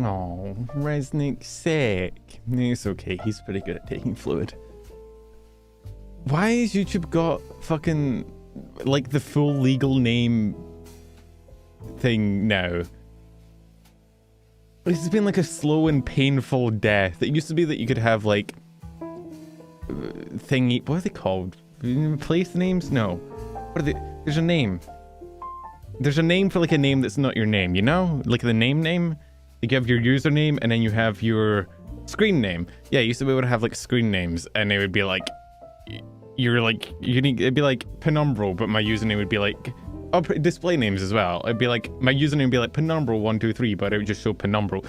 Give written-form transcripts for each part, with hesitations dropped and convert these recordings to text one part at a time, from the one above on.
Oh, Resnick's sick. It's okay, he's pretty good at taking fluid. Why has YouTube got fucking, like, the full legal name thing now? This has been like a slow and painful death. It used to be that you could have, like, thingy, what are they called? Place names? No. What are they? There's a name. There's a name for like a name that's not your name, you know? Like the name. You have your username and then you have your screen name. Yeah, you used to be able to have like screen names and it would be like, you're like, unique. It'd be like Penumbral, but my username would be like, oh, display names as well. It'd be like, my username would be like Penumbral123, but it would just show Penumbral.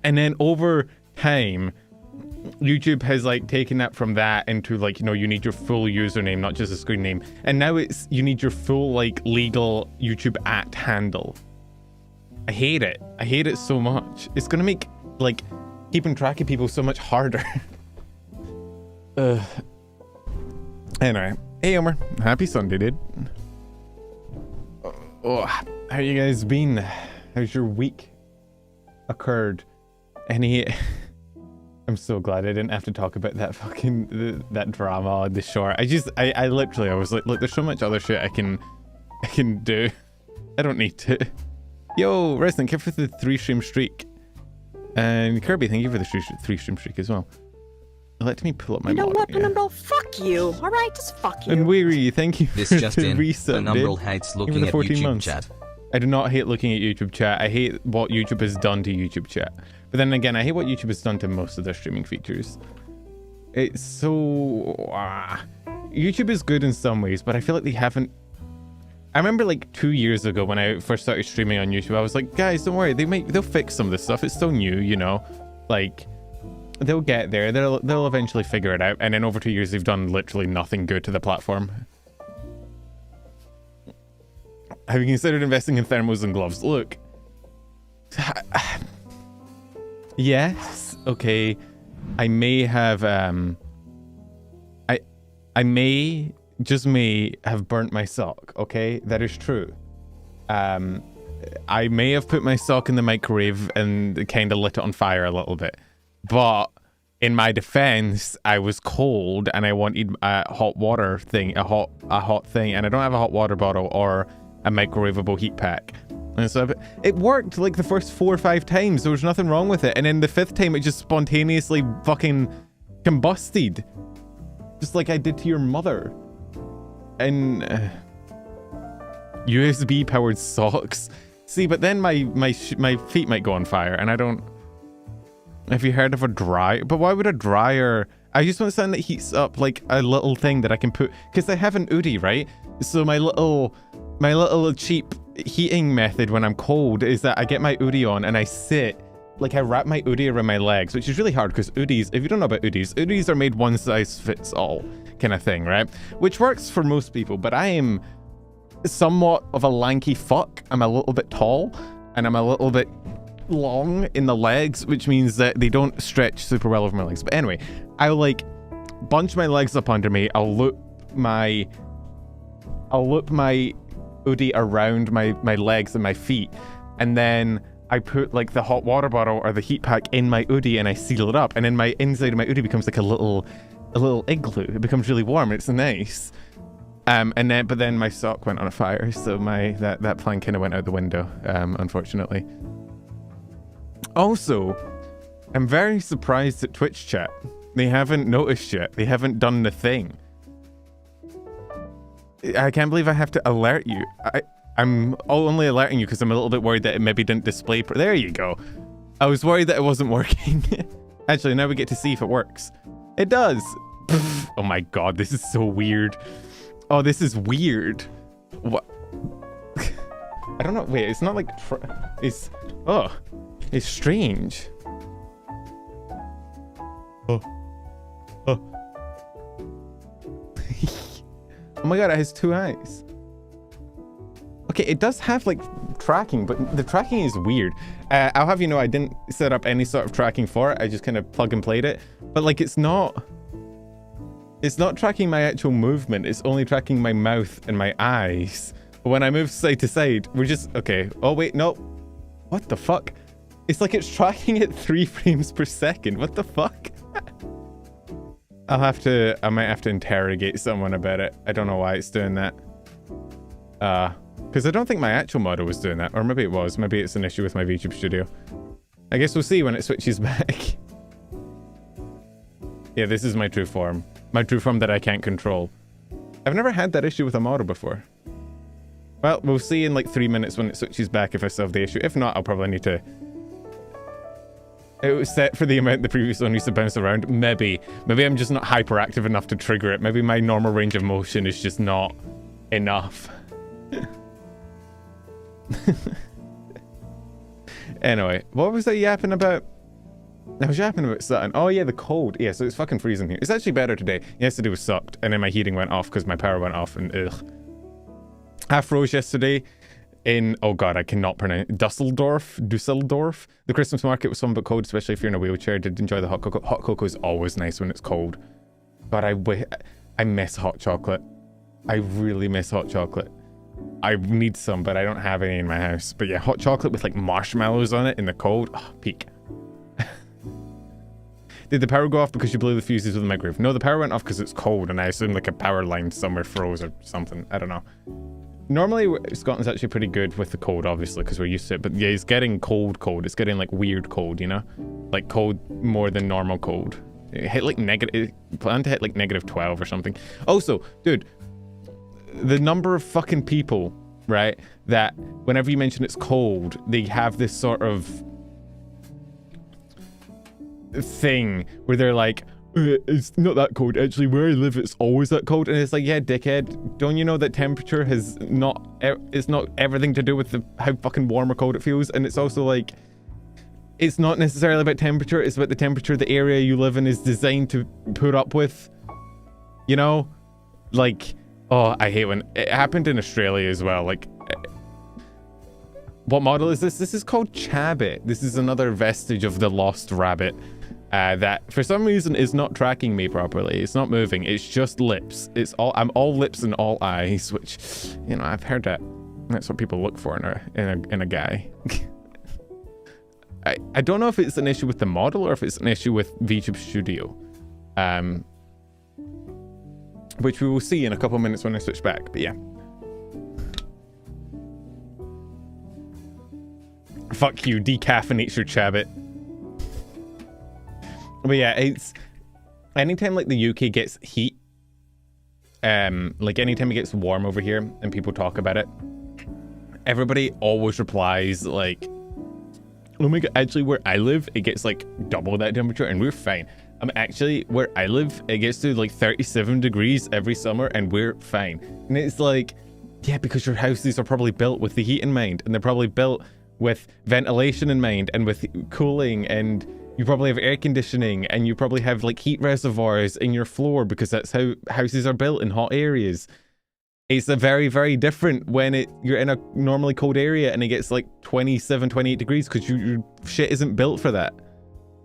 And then over time, YouTube has like taken that from that into like, you know, you need your full username, not just a screen name. And now it's, you need your full like legal YouTube @handle. I hate it. I hate it so much. It's gonna make like keeping track of people so much harder. Anyway, hey Omer, happy Sunday, dude. Oh, how you guys been? How's your week occurred? Any? I'm so glad I didn't have to talk about that fucking that drama on the shore. I literally, I was like, look, there's so much other shit I can do. I don't need to. Yo, Resident, thank you for the 3-stream streak. And Kirby, thank you for the 3-stream streak as well. Let me pull up my mod. You know what, Penumbral? Fuck you. All right, just fuck you. And Weary, thank you for this the just in, resub, Penumbral hates looking at 14 YouTube months. chat. I do not hate looking at YouTube chat. I hate what YouTube has done to YouTube chat. But then again, I hate what YouTube has done to most of their streaming features. It's so... YouTube is good in some ways, but I feel like they haven't... I remember like 2 years ago when I first started streaming on YouTube, I was like, guys, don't worry, they'll fix some of this stuff. It's still new, you know? Like, they'll get there. They'll eventually figure it out. And in over 2 years, they've done literally nothing good to the platform. Have you considered investing in thermals and gloves? Look. Yes. Okay. I may have, I may, just may have burnt my sock. Okay. That is true. I may have put my sock in the microwave and kind of lit it on fire a little bit. But in my defense, I was cold and I wanted a hot water thing, a hot thing. And I don't have a hot water bottle or a microwavable heat pack. And so it worked like the first 4 or 5 times. There was nothing wrong with it. And then the 5th time, it just spontaneously fucking combusted. Just like I did to your mother. And USB powered socks. See, but then my feet might go on fire. And I don't... Have you heard of a dryer? But why would a dryer... I just want something that heats up like a little thing that I can put... Because I have an Oodie, right? So my little cheap heating method when I'm cold is that I get my Oodie on and I sit, like I wrap my Oodie around my legs, which is really hard because Oodies, if you don't know about Oodies are made one size fits all kind of thing, right? Which works for most people, but I am somewhat of a lanky fuck. I'm a little bit tall and I'm a little bit long in the legs, which means that they don't stretch super well over my legs. But anyway, I'll like bunch my legs up under me. I'll loop my Oodie around my legs and my feet, and then I put like the hot water bottle or the heat pack in my Oodie and I seal it up, and then my inside of my Oodie becomes like a little igloo. It becomes really warm. It's nice. But then my sock went on a fire, so that plan kind of went out the window, unfortunately. Also, I'm very surprised at Twitch chat. They haven't noticed yet. They haven't done the thing. I can't believe I have to alert you. I'm only alerting you because I'm a little bit worried that it maybe didn't display. There you go. I was worried that it wasn't working. Actually, now we get to see if it works. It does. Oh my god, this is so weird. Oh, this is weird. What? I don't know. Wait, it's not like... It's strange. Oh. Oh my god, it has 2 eyes. Okay, it does have like tracking, but the tracking is weird. I'll have you know I didn't set up any sort of tracking for it. I just kind of plug and played it. But like it's not tracking my actual movement. It's only tracking my mouth and my eyes. But when I move side to side, we're just... Okay. Oh wait, no. What the fuck? It's like it's tracking at 3 frames per second. What the fuck? I might have to interrogate someone about it. I don't know why it's doing that. Because I don't think my actual model was doing that. Or maybe it was. Maybe it's an issue with my VTube Studio. I guess we'll see when it switches back. Yeah, this is my true form. My true form that I can't control. I've never had that issue with a model before. Well, we'll see in like 3 minutes when it switches back if I still have the issue. If not, I'll probably need to... It was set for the amount the previous one used to bounce around. Maybe I'm just not hyperactive enough to trigger it. Maybe my normal range of motion is just not enough. Anyway, what was I yapping about? I was yapping about something. Oh yeah, the cold. Yeah, so it's fucking freezing here. It's actually better today. Yesterday was sucked, and then my heating went off because my power went off, and ugh. I froze yesterday in, oh god, I cannot pronounce, Dusseldorf. The Christmas market was somewhat cold, especially if you're in a wheelchair. Did enjoy the hot cocoa. Hot cocoa is always nice when it's cold. But I miss hot chocolate. I really miss hot chocolate. I need some, but I don't have any in my house. But yeah, hot chocolate with like marshmallows on it in the cold. Oh, peak. Did the power go off because you blew the fuses with the microwave? No, the power went off because it's cold, and I assume like a power line somewhere froze or something. I don't know. Normally, Scotland's actually pretty good with the cold, obviously, because we're used to it. But yeah, it's getting cold. It's getting like weird cold, you know? Like cold more than normal cold. It hit like negative, it planned to hit like -12 or something. Also, dude, the number of fucking people, right, that whenever you mention it's cold, they have this sort of thing where they're like, it's not that cold, actually where I live it's always that cold. And it's like, yeah, dickhead, don't you know that temperature has it's not everything to do with how fucking warm or cold it feels? And it's also like, it's not necessarily about temperature, it's about the temperature the area you live in is designed to put up with, you know? Like, oh, I hate when it happened in Australia as well. Like, what model is this? This is called Chabbit. This is another vestige of the lost rabbit that for some reason is not tracking me properly. It's not moving. It's just lips. I'm all lips and all eyes, which, you know, I've heard that's what people look for in a guy. I don't know if it's an issue with the model or if it's an issue with VTube Studio. Which we will see in a couple minutes when I switch back, but yeah. Fuck you, decaffeinates your Chabbit. But yeah, it's... Anytime like the UK gets heat, like anytime it gets warm over here and people talk about it, everybody always replies like, oh my god, actually where I live, it gets like double that temperature and we're fine. Actually, where I live, it gets to like 37 degrees every summer and we're fine. And it's like, yeah, because your houses are probably built with the heat in mind, and they're probably built with ventilation in mind and with cooling, and you probably have air conditioning, and you probably have like heat reservoirs in your floor because that's how houses are built in hot areas. It's a very, very different when you're in a normally cold area and it gets like 27, 28 degrees because your shit isn't built for that.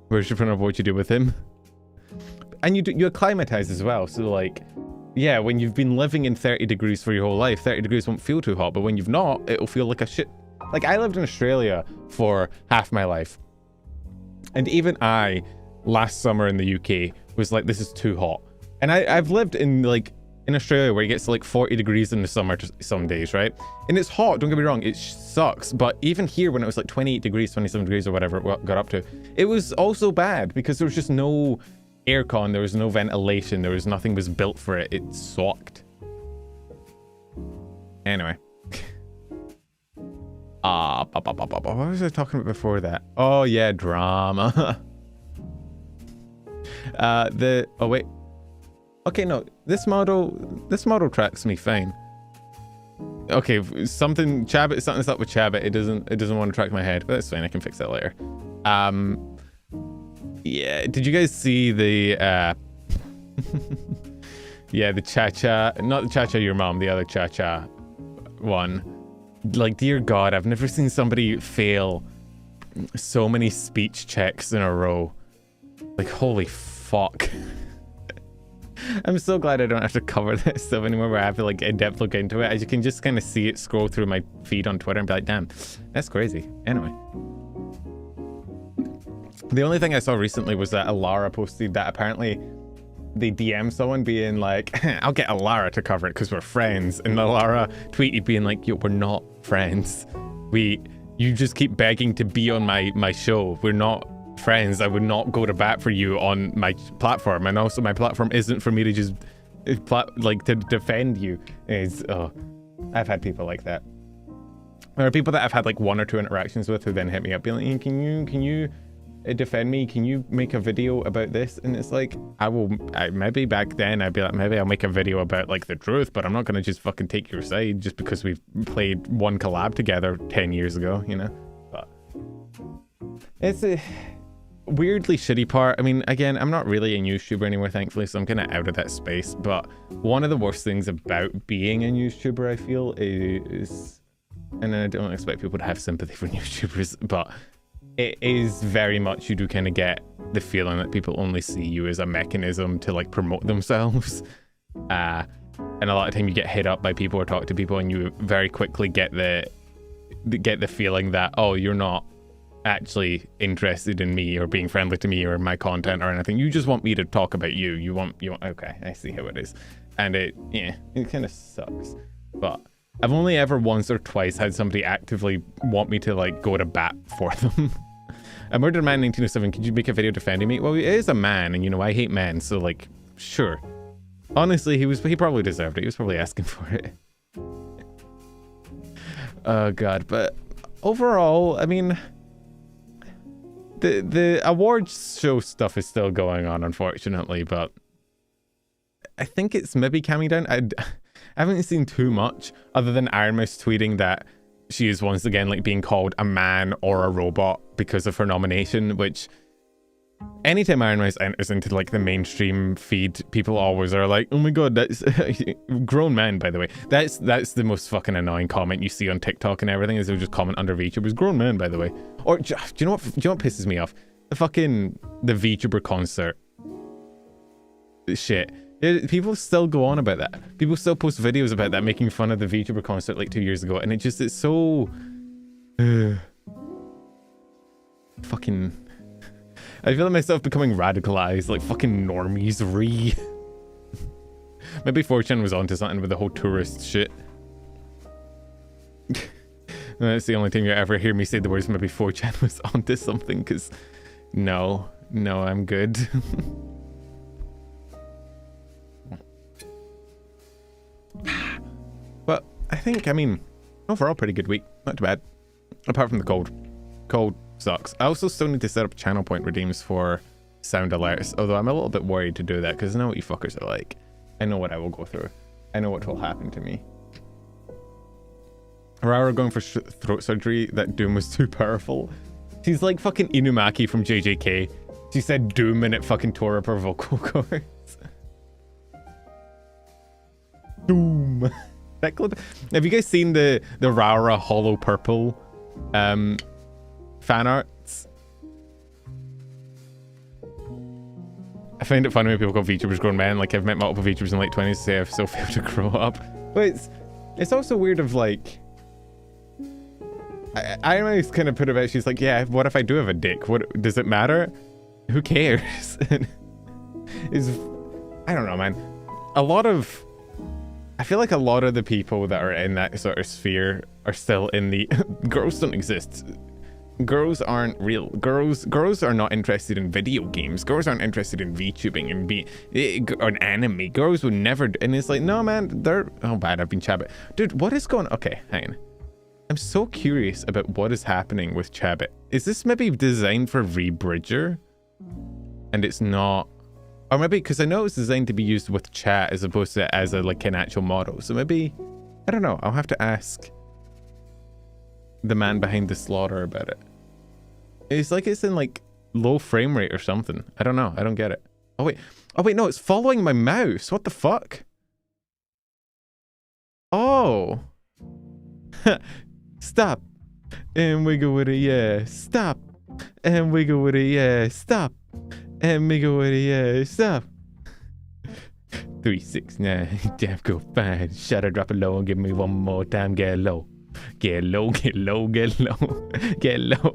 Where's your friend of what you do with him? And you acclimatize as well, so like, yeah, when you've been living in 30 degrees for your whole life, 30 degrees won't feel too hot, but when you've not, it'll feel like a shit. Like, I lived in Australia for half my life, and even I, last summer in the UK, was like, this is too hot. And I've lived in Australia where it gets to like 40 degrees in the summer some days, right? And it's hot, don't get me wrong, it sucks, but even here when it was like 28 degrees, 27 degrees or whatever it got up to, it was also bad because there was just no aircon, there was no ventilation, nothing was built for it. It sucked. Anyway. What was I talking about before that? Oh yeah, drama. Oh wait. Okay, no, this model tracks me fine. Okay, something's up with Chabbit. It doesn't want to track my head, but that's fine, I can fix that later. Yeah, did you guys see the yeah, the cha-cha, not the cha-cha your mom, the other cha-cha one. Like, dear God, I've never seen somebody fail so many speech checks in a row. Like, holy fuck. I'm so glad I don't have to cover this stuff anymore where I have to like in-depth look into it. As you can just kind of see it scroll through my feed on Twitter and be like, damn, that's crazy. Anyway. The only thing I saw recently was that Alara posted that apparently they DM someone being like, I'll get Alara to cover it because we're friends. And Alara tweeted being like, yo, we're not friends. You just keep begging to be on my show. We're not friends. I would not go to bat for you on my platform. And also my platform isn't for me to just like to defend you is, oh, I've had people like that. There are people that I've had like 1 or 2 interactions with who then hit me up being like, "Hey, can you defend me? Can you make a video about this?" And it's like, maybe back then I'd be like, maybe I'll make a video about like the truth, but I'm not gonna just fucking take your side just because we've played one collab together 10 years ago, you know? But it's a weirdly shitty part. I mean, again, I'm not really a YouTuber anymore, thankfully, so I'm kind of out of that space. But one of the worst things about being a YouTuber, I feel, is, and I don't expect people to have sympathy for YouTubers, but it is very much, you do kind of get the feeling that people only see you as a mechanism to like promote themselves. And a lot of time you get hit up by people or talk to people and you very quickly get the feeling that, oh, you're not actually interested in me or being friendly to me or my content or anything. You just want me to talk about you. You want, okay, I see how it is. And it kind of sucks. But I've only ever once or twice had somebody actively want me to like go to bat for them. A Murdered Man 1907, could you make a video defending me? Well, he is a man, and you know, I hate men, so like, sure. Honestly, he probably deserved it. He was probably asking for it. Oh god, but overall, I mean, the awards show stuff is still going on, unfortunately, but I think it's maybe calming down. I haven't seen too much other than Iron Mouse tweeting that she is once again like being called a man or a robot because of her nomination, which anytime Iron Mouse enters into like the mainstream feed, people always are like, oh my god, that's grown men, by the way. That's the most fucking annoying comment you see on TikTok and everything, is they'll just comment under VTubers, grown men, by the way. Or do you know what pisses me off? The VTuber concert shit. People still go on about that. People still post videos about that, making fun of the VTuber concert like 2 years ago, and it's so fucking, I feel like myself becoming radicalized, like fucking normies Maybe 4chan was onto something with the whole tourist shit. That's the only time you ever hear me say the words maybe 4chan was onto something, because no, I'm good. But I think, I mean, overall pretty good week. Not too bad. Apart from the cold. Cold sucks. I also still need to set up channel point redeems for sound alerts, although I'm a little bit worried to do that because I know what you fuckers are like. I know what I will go through. I know what will happen to me. Aurora going for throat surgery. That Doom was too powerful. She's like fucking Inumaki from JJK. She said Doom and it fucking tore up her vocal cords. Doom. That clip. Have you guys seen the Raura Hollow Purple fan arts? I find it funny when people call VTubers grown men. Like, I've met multiple VTubers in late 20s say I've still failed to grow up. But it's also weird of like, I always kind of put it out, she's like, yeah, what if I do have a dick? What does it matter? Who cares? I don't know, man. I feel like a lot of the people that are in that sort of sphere are still in the girls don't exist. Girls aren't real. Girls are not interested in video games. Girls aren't interested in VTubing and or anime. Girls would never. And it's like, no, man, oh, bad, I've been Chabit. Dude, what is going on? Okay, hang on. I'm so curious about what is happening with Chabit. Is this maybe designed for Rebridger? And it's not. Or maybe, because I know it was designed to be used with chat as opposed to as a like an actual model. So maybe, I don't know. I'll have to ask the man behind the slaughter about it. It's like it's in like low frame rate or something. I don't know. I don't get it. Oh wait, no, it's following my mouse. What the fuck? Oh. Stop. And wiggle with it, yeah. Stop. And wiggle with it, yeah. Stop. And wiggle with it, yeah. Stop. 369. Damn, go fine. Shut it, drop it low and give me one more time. Get low. Get low, get low, get low. Get low.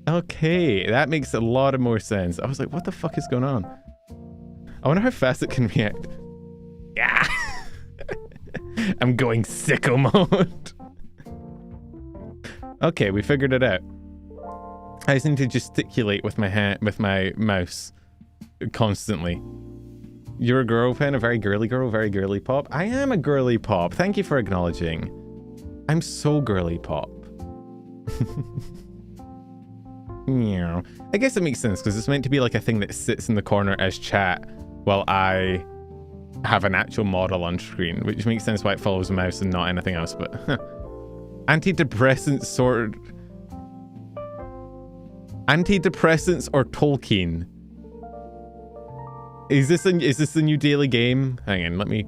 Okay, that makes a lot of more sense. I was like, what the fuck is going on? I wonder how fast it can react. Yeah. I'm going sicko mode. Okay, we figured it out. I just need to gesticulate with my hand, with my mouse constantly. You're a girl, Pen, a very girly girl, very girly pop. I am a girly pop. Thank you for acknowledging. I'm so girly pop. Yeah. I guess it makes sense because it's meant to be like a thing that sits in the corner as chat while I have an actual model on screen, which makes sense why it follows a mouse and not anything else, but antidepressants or Tolkien. Is this the new daily game? Hang on, let me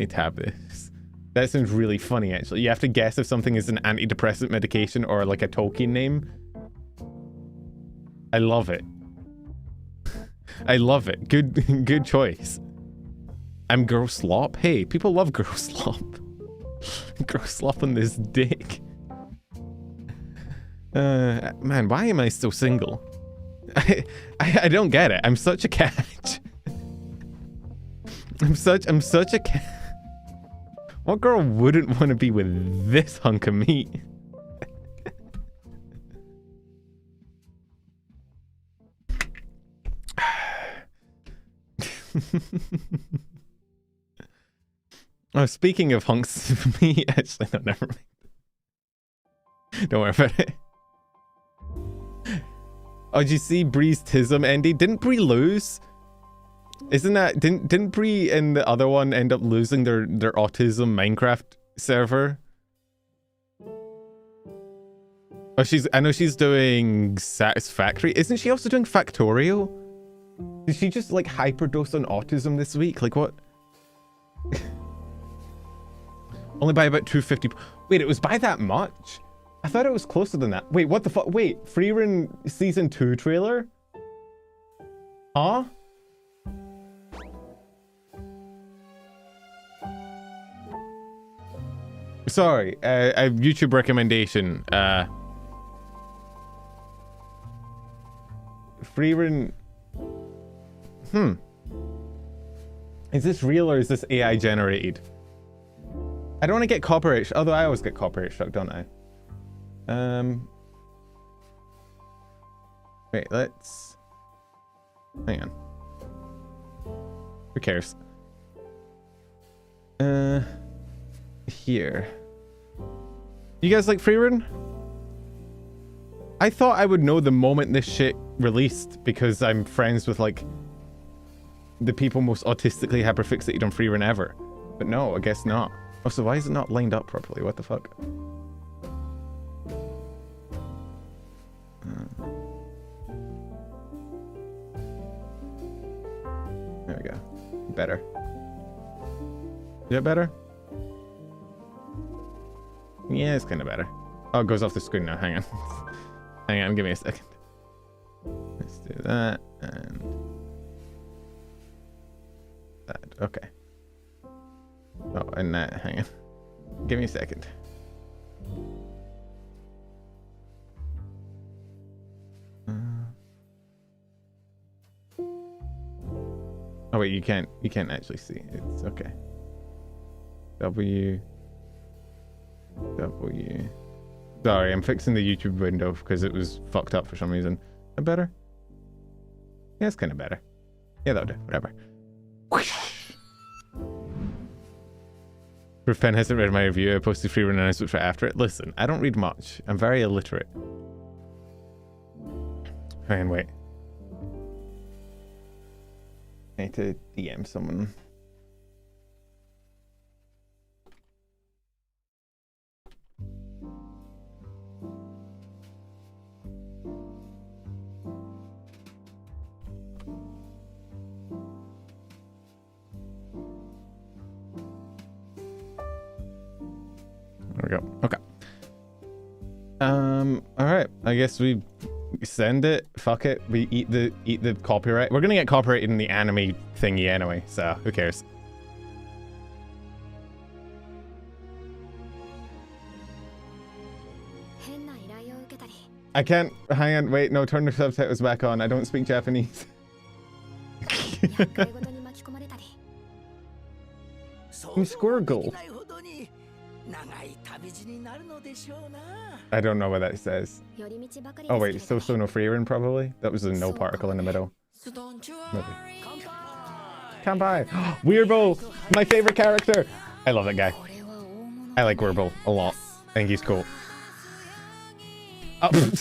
tab this. That sounds really funny actually. You have to guess if something is an antidepressant medication or like a Tolkien name. I love it. I love it. Good choice. I'm girl slop. Hey, people love girl slop. Girl slop on this dick. Man, why am I still single? I don't get it. I'm such a catch. I'm such a catch. What girl wouldn't want to be with this hunk of meat? Oh, speaking of hunks of meat, actually, no, never mind. Don't worry about it. Oh, did you see Bree's Tism, Andy? Didn't Bree lose? Isn't that... Didn't Bree and the other one end up losing their autism Minecraft server? Oh, I know she's doing Satisfactory. Isn't she also doing Factorio? Did she just, like, hyperdose on autism this week? Like, what? Only by about 250. Wait, it was by that much? I thought it was closer than that. Wait, what the fuck? Wait, Freerun Season 2 trailer? Huh? Sorry, a YouTube recommendation. Freerun... Is this real or is this AI generated? I don't want to get copyright, although I always get copyright struck, don't I? Wait, let's... Hang on. Who cares? Here. You guys like Freerun? I thought I would know the moment this shit released because I'm friends with, like, the people most autistically hyperfixated on Freerun ever. But no, I guess not. Oh, so why is it not lined up properly? What the fuck? There we go. Better. Is that better? Yeah, it's kind of better. Oh, it goes off the screen now. Hang on. Hang on, give me a second. Let's do that and that. Okay. Oh, and that. Hang on. Give me a second. Oh wait, you can't actually see. It's okay. W. Sorry, I'm fixing the YouTube window because it was fucked up for some reason. Is that better? Yeah, it's kind of better. Yeah, that'll do. Whatever. Proof Pen hasn't read my review. I posted Freerun announcement for after it. Listen, I don't read much. I'm very illiterate. Hang on, wait. I need to DM someone. There we go. Okay. All right. I guess we send it. Fuck it. We eat the copyright. We're gonna get copyrighted in the anime thingy anyway, so who cares? I can't. Hang on. Wait. No. Turn the subtitles back on. I don't speak Japanese. I'm Squirgle. I don't know what that says. Oh wait, so no Freerun probably? That was a no particle in the middle. Maybe. Kanpai! Weirbo! My favorite character! I love that guy. I like Weirbo a lot. I think he's cool. Oh. Do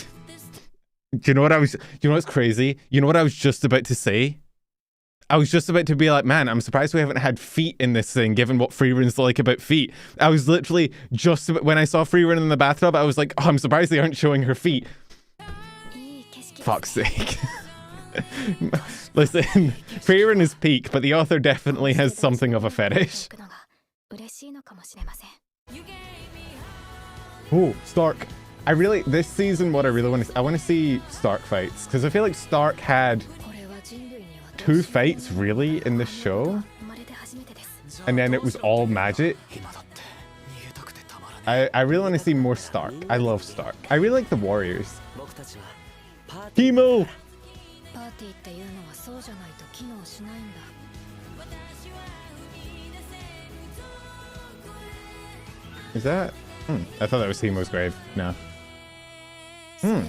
you know what I was... You know what's crazy? You know what I was just about to say? I was just about to be like, man, I'm surprised we haven't had feet in this thing, given what Freerun's like about feet. I was literally just about... When I saw Freerun in the bathtub, I was like, oh, I'm surprised they aren't showing her feet. Fuck's sake. Listen, Freerun is peak, but the author definitely has something of a fetish. Oh, Stark. This season, what I really want to... I want to see Stark fights, because I feel like Stark had 2 fights, really, in this show. And then it was all magic. I really want to see more Stark. I love Stark. I really like the Warriors. Chemo! Is that? I thought that was Temo's grave. No. Do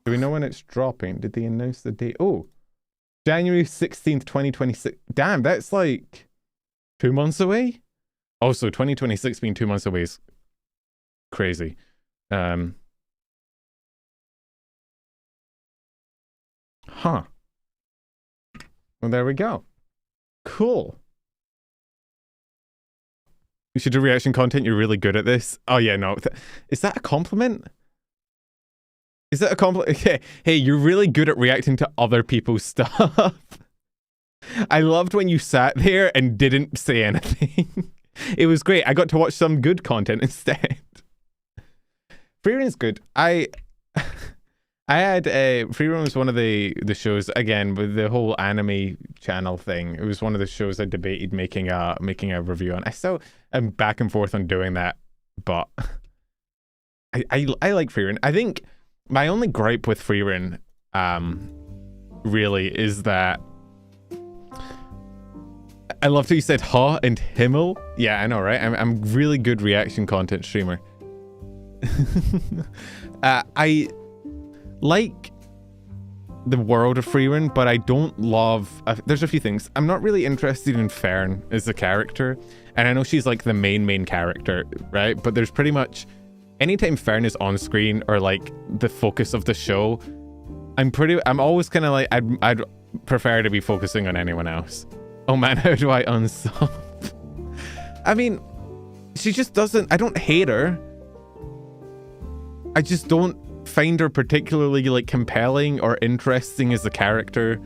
we know when it's dropping? Did they announce the date? Oh, January 16th, 2026. Damn, that's like 2 months away? Also, 2026 being 2 months away is crazy. Huh. Well, there we go. Cool. You should do reaction content. You're really good at this. Oh, yeah, no. Is that a compliment? Is that a compliment? Hey, you're really good at reacting to other people's stuff. I loved when you sat there and didn't say anything. It was great. I got to watch some good content instead. Freerun's good. I had Freerun was one of the shows, again, with the whole anime channel thing. It was one of the shows I debated making a review on. I still am back and forth on doing that, but I like Freerun. I think my only gripe with Freerun really is that I loved how you said ha and Himmel. Yeah, I know, right? I'm really good reaction content streamer. I like the world of Freerun, but I don't love... there's a few things. I'm not really interested in Fern as a character, and I know she's like the main character, right? But there's pretty much... Anytime Fern is on screen or like the focus of the show, I'm always kind of like, I'd prefer to be focusing on anyone else. Oh man, how do I unsub? I mean, she just doesn't... I don't hate her. I just don't find her particularly like compelling or interesting as a character.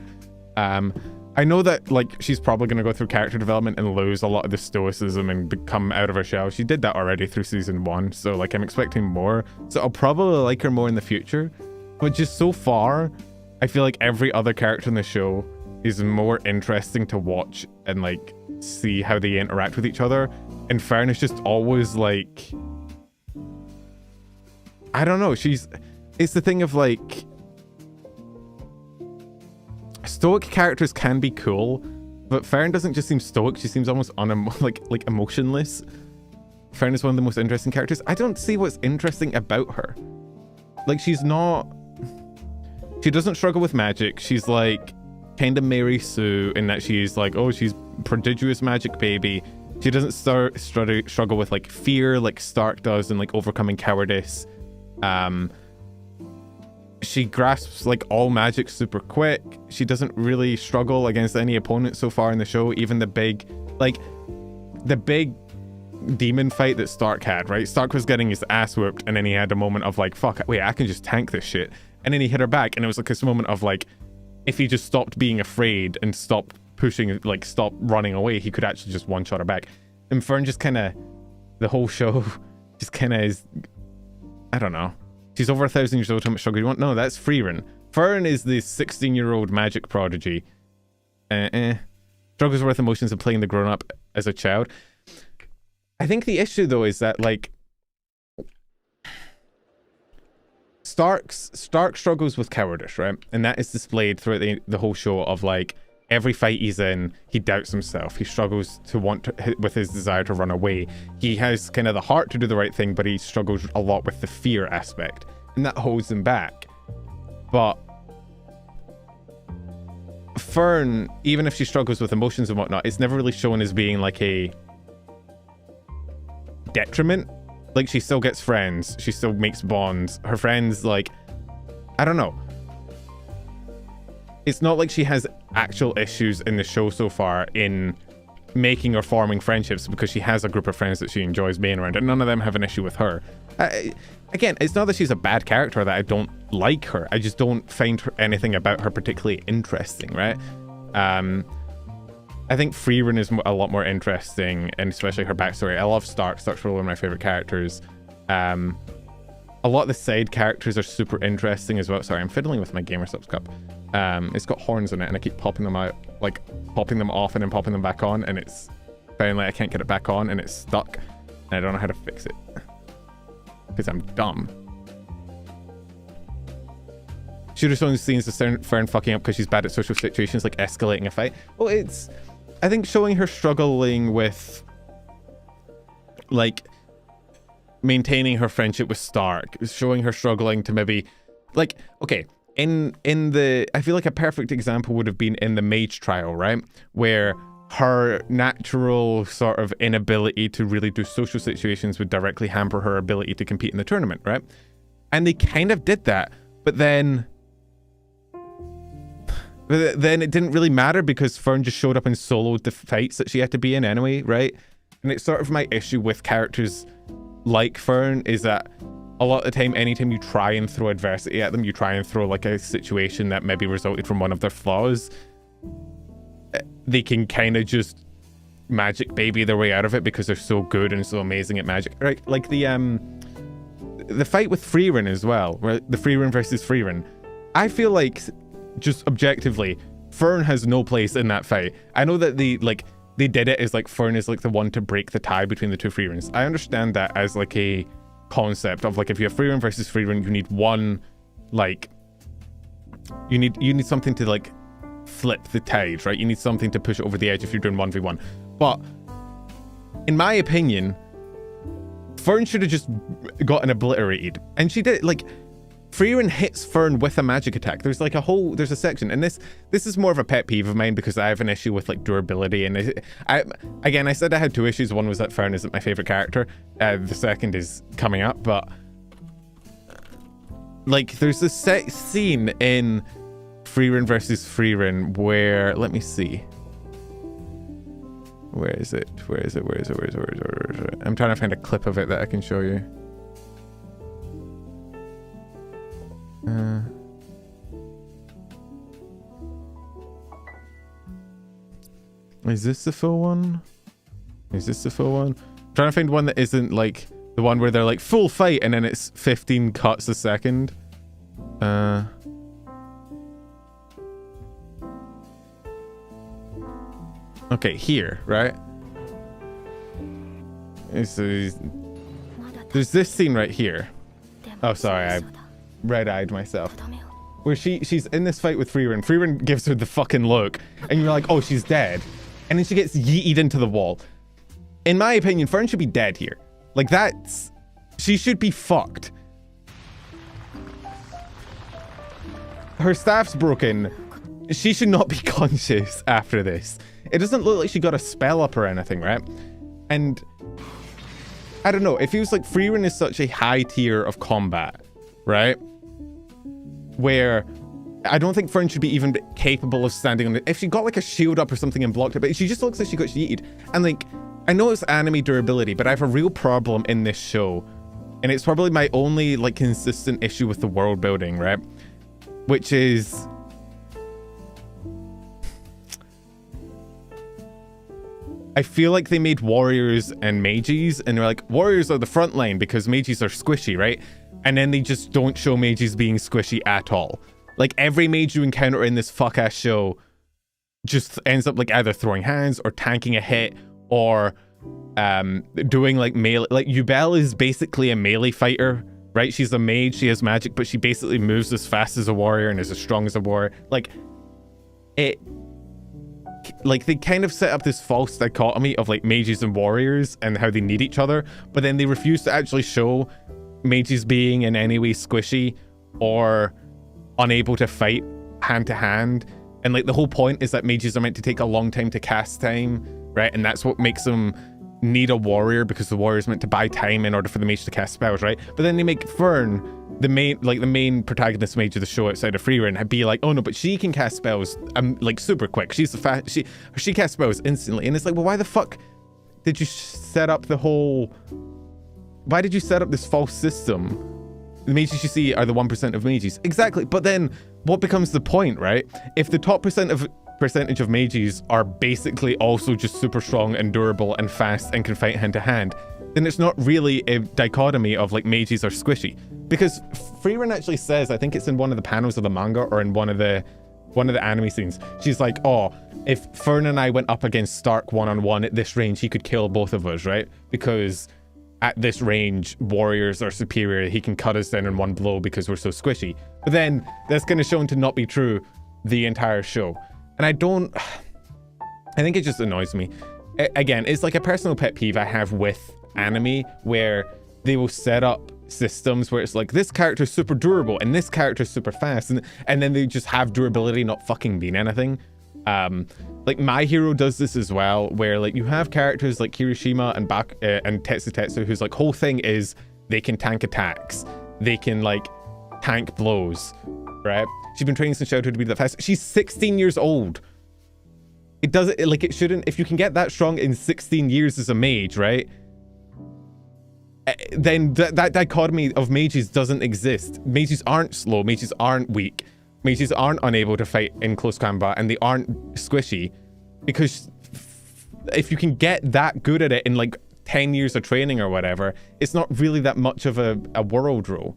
I know that like she's probably going to go through character development and lose a lot of the stoicism and become out of her shell. She did that already through season 1, so like I'm expecting more. So I'll probably like her more in the future. But just so far, I feel like every other character in the show is more interesting to watch and like see how they interact with each other. And Fern is just always like... I don't know, it's the thing of like... Stoic characters can be cool, but Fern doesn't just seem stoic, she seems almost like emotionless. Fern is one of the most interesting characters. I don't see what's interesting about her. Like, she's not... She doesn't struggle with magic. She's like kind of Mary Sue in that she's like, oh, she's prodigious magic baby. She doesn't struggle with like fear like Stark does and like overcoming cowardice. She grasps like all magic super quick. She doesn't really struggle against any opponent so far in the show. Even the big demon fight that Stark had, right? Stark was getting his ass whooped and then he had a moment of like, fuck, wait, I can just tank this shit. And then he hit her back and it was like this moment of like, if he just stopped being afraid and stopped pushing, like stopped running away, he could actually just one-shot her back. And Fern just kind of, the whole show just kind of is, I don't know. She's over 1,000 years old. How much struggle do you want? No, that's Freerun. Fern is the 16-year-old magic prodigy. Struggles with emotions of playing the grown-up as a child. I think the issue, though, is that, like... Stark struggles with cowardice, right? And that is displayed throughout the whole show of, like, every fight he's in, he doubts himself. He struggles with his desire to run away. He has kind of the heart to do the right thing, but he struggles a lot with the fear aspect. And that holds him back. But Fern, even if she struggles with emotions and whatnot, it's never really shown as being like a detriment. Like, she still gets friends, she still makes bonds. Her friends, like, I don't know. It's not like she has actual issues in the show so far in making or forming friendships, because she has a group of friends that she enjoys being around, and none of them have an issue with her. Again, it's not that she's a bad character, that I don't like her. I just don't find anything about her particularly interesting, right? I think Freerin is a lot more interesting, and especially her backstory. I love Stark. Stark's probably one of my favorite characters. A lot of the side characters are super interesting as well. Sorry, I'm fiddling with my GamerSupps cup. It's got horns in it, and I keep popping them out, like popping them off and then popping them back on, and it's finally I can't get it back on, and it's stuck, and I don't know how to fix it because I'm dumb. Shooter Stone scenes the Fern fucking up because she's bad at social situations, like escalating a fight. Well, it's, I think, showing her struggling with, like, maintaining her friendship with Stark, showing her struggling to maybe, like, okay, in the, I feel like a perfect example would have been in the Mage trial, right? Where her natural sort of inability to really do social situations would directly hamper her ability to compete in the tournament, right? And they kind of did that, but then it didn't really matter because Fern just showed up and soloed the fights that she had to be in anyway, right? And it's sort of my issue with characters like Fern is that a lot of the time, anytime you try and throw adversity at them, you try and throw like a situation that maybe resulted from one of their flaws, they can kind of just magic baby their way out of it because they're so good and so amazing at magic. Right? Like the fight with Freerin as well, right? The Freerin versus Freerin. I feel like, just objectively, Fern has no place in that fight. I know that they did it as like Fern is like the one to break the tie between the two Freerins. I understand that as like a concept of like, if you have Freerin versus Freerin, you need one, like, you need something to like flip the tide, right? You need something to push it over the edge if you're doing 1v1. But in my opinion, Fern should have just gotten obliterated, and she did. Like, Freerin hits Fern with a magic attack. There's like there's a section, and this is more of a pet peeve of mine because I have an issue with like durability, and I said I had two issues. One was that Fern isn't my favorite character. The second is coming up, but like there's this scene in Freerin versus Freerin where, let me see. Where is it? I'm trying to find a clip of it that I can show you. Is this the full one? I'm trying to find one that isn't like the one where they're like full fight and then it's 15 cuts a second. Okay, here, right? There's this scene right here. Oh, sorry, I red-eyed myself. Where she's in this fight with Freerin. Freerin gives her the fucking look, and you're like, oh, she's dead. And then she gets yeeted into the wall. In my opinion, Fern should be dead here. Like, she should be fucked. Her staff's broken. She should not be conscious after this. It doesn't look like she got a spell up or anything, right? And I don't know, it feels like Freerin is such a high tier of combat, right? Where I don't think Fern should be even capable of standing on it. If she got like a shield up or something and blocked it, but she just looks like she got yeeted. And like, I know it's anime durability, but I have a real problem in this show. And it's probably my only like consistent issue with the world building, right? Which is, I feel like they made warriors and mages, and they're like, warriors are the front line because mages are squishy, right? And then they just don't show mages being squishy at all. Like, every mage you encounter in this fuck-ass show just ends up like either throwing hands or tanking a hit or doing like melee. Like, Yubel is basically a melee fighter, right? She's a mage, she has magic, but she basically moves as fast as a warrior and is as strong as a warrior. Like, they kind of set up this false dichotomy of like mages and warriors and how they need each other, but then they refuse to actually show mages being in any way squishy or unable to fight hand to hand. And like the whole point is that mages are meant to take a long time to cast time, right? And that's what makes them need a warrior, because the warrior is meant to buy time in order for the mage to cast spells, right? But then they make Fern, the main protagonist mage of the show outside of Freerun, be like, oh no, but she can cast spells like super quick. She's the she casts spells instantly. And it's like, well, why the fuck did you set up why did you set up this false system? The mages you see are the 1% of mages. Exactly. But then what becomes the point, right? If the top percentage of mages are basically also just super strong and durable and fast and can fight hand to hand, then it's not really a dichotomy of like mages are squishy. Because Freerun actually says, I think it's in one of the panels of the manga or in one of the anime scenes, she's like, oh, if Fern and I went up against Stark one-on-one at this range, he could kill both of us, right? Because at this range, warriors are superior. He can cut us down in one blow because we're so squishy. But then that's kind of shown to not be true the entire show. And I think it just annoys me. Again, it's like a personal pet peeve I have with anime, where they will set up systems where it's like, this character is super durable and this character is super fast, and then they just have durability not fucking mean anything. Like My Hero does this as well, where like you have characters like Kirishima and Tetsu, whose like whole thing is they can tank attacks, they can like tank blows, right? She's been training since childhood to be that fast. She's 16 years old. It doesn't, like, it shouldn't, if you can get that strong in 16 years as a mage, right? Then that dichotomy of mages doesn't exist. Mages aren't slow, mages aren't weak, mages aren't unable to fight in close combat, and they aren't squishy, because if you can get that good at it in like 10 years of training or whatever, it's not really that much of a world rule,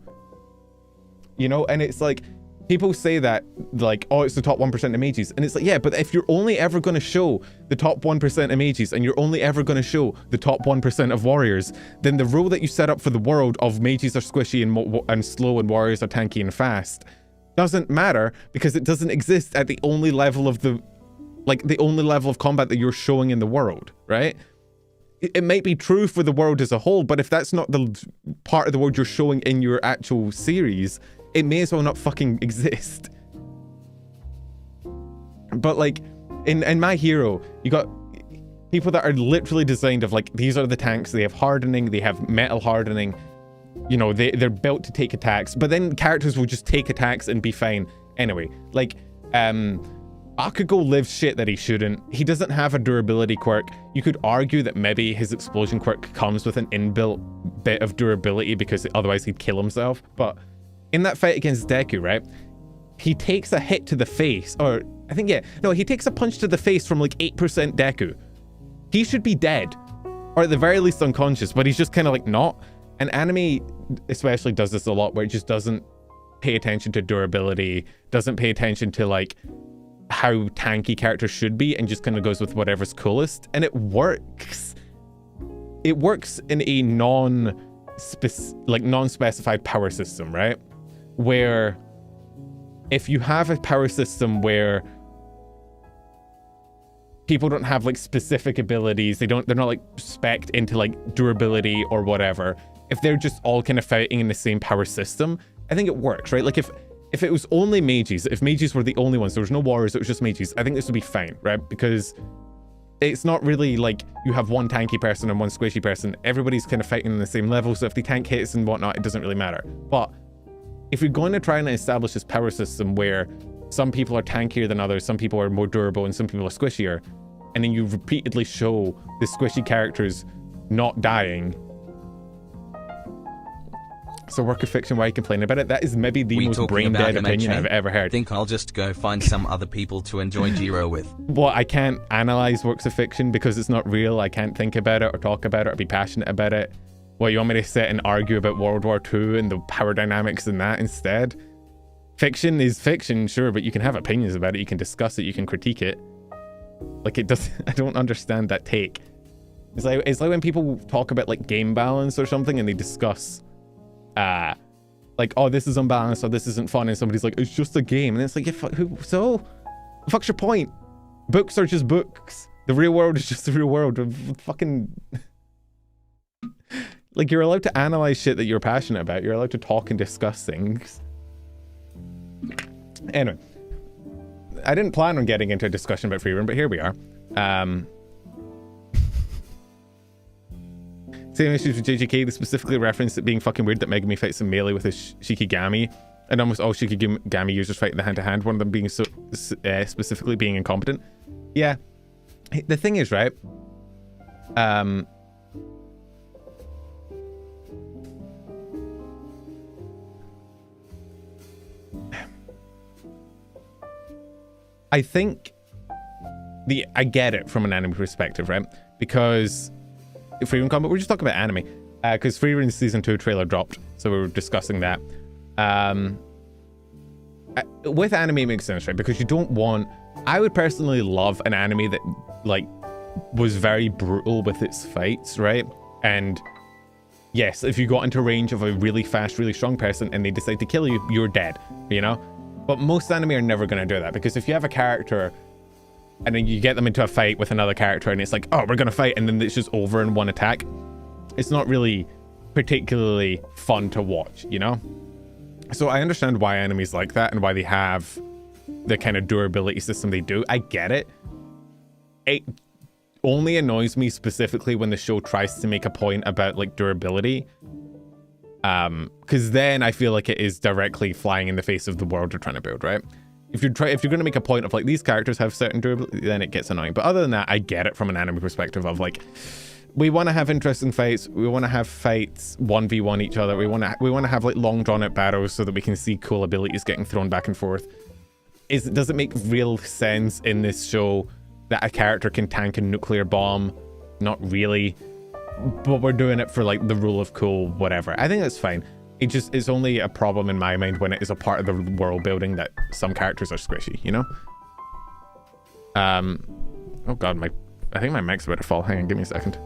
you know? And it's like, people say that like, oh, it's the top 1% of mages, and it's like, yeah, but if you're only ever going to show the top 1% of mages and you're only ever going to show the top 1% of warriors, then the rule that you set up for the world of mages are squishy and slow and warriors are tanky and fast doesn't matter, because it doesn't exist at the only level of combat that you're showing in the world, right? It might be true for the world as a whole, but if that's not the part of the world you're showing in your actual series, it may as well not fucking exist. But like in My Hero, you got people that are literally designed of like, these are the tanks, they have hardening, they have metal hardening, you know, they're built to take attacks, but then characters will just take attacks and be fine anyway. Like Akugo lives shit that he shouldn't. He doesn't have a durability quirk. You could argue that maybe his explosion quirk comes with an inbuilt bit of durability because otherwise he'd kill himself. But in that fight against Deku, right, he takes a hit to the face, or I think, yeah, no, he takes a punch to the face from like 8% Deku. He should be dead, or at the very least unconscious, but he's just kind of like not. And anime especially does this a lot, where it just doesn't pay attention to durability, doesn't pay attention to like how tanky characters should be, and just kind of goes with whatever's coolest. And it works. It works in a non-specified power system, right? Where if you have a power system where people don't have like specific abilities, they're not like spec'd into like durability or whatever, if they're just all kind of fighting in the same power system, I think it works, right? Like if it was only mages, if mages were the only ones, there was no warriors, it was just mages, I think this would be fine, right? Because it's not really like you have one tanky person and one squishy person. Everybody's kind of fighting on the same level, so if they tank hits and whatnot, it doesn't really matter. But if you're going to try and establish this power system where some people are tankier than others, some people are more durable, and some people are squishier, and then you repeatedly show the squishy characters not dying, so work of fiction, why are you complaining about it? That is maybe the most brain-dead opinion I've ever heard. I think I'll just go find some other people to enjoy Jiro with. Well, I can't analyze works of fiction because it's not real. I can't think about it or talk about it or be passionate about it. Well, you want me to sit and argue about World War II and the power dynamics and that instead? Fiction is fiction, sure, but you can have opinions about it, you can discuss it, you can critique it. Like, it does. I don't understand that take. It's like when people talk about like game balance or something and they discuss like, oh, this is unbalanced or this isn't fun, and somebody's like, it's just a game, and it's like, so the fuck's your point? Books are just books. The real world is just the real world. Fucking like, you're allowed to analyze shit that you're passionate about, you're allowed to talk and discuss things. Anyway, didn't plan on getting into a discussion about free run, but here we are. Same issues with JJK. They specifically referenced it being fucking weird that Megami fights in melee with his Shikigami, and almost all Shikigami users fight in the hand-to-hand, one of them being so specifically being incompetent. Yeah. The thing is, right? I think I get it from an anime perspective, right? Because Free Run Combat, we're just talking about anime, because Free Run Season 2 trailer dropped, so we were discussing that. With anime, it makes sense, right? Because you don't want... I would personally love an anime that, like, was very brutal with its fights, right? And yes, if you got into range of a really fast, really strong person and they decide to kill you, you're dead, you know? But most anime are never going to do that, because if you have a character and then you get them into a fight with another character and it's like, oh, we're going to fight, and then it's just over in one attack, it's not really particularly fun to watch, you know? So I understand why animes like that and why they have the kind of durability system they do. I get it. It only annoys me specifically when the show tries to make a point about like durability. Because then I feel like it is directly flying in the face of the world you're trying to build, right? If you're going to make a point of like these characters have certain durability, then it gets annoying. But other than that, I get it from an anime perspective of like, we want to have interesting fights. We want to have fights 1v1 each other. We want to have like long drawn out battles so that we can see cool abilities getting thrown back and forth. Does it make real sense in this show that a character can tank a nuclear bomb? Not really. But we're doing it for like the rule of cool, whatever. I think that's fine. It's only a problem in my mind when it is a part of the world building that some characters are squishy, you know? Oh god, I think my mic's about to fall. Hang on, give me a second.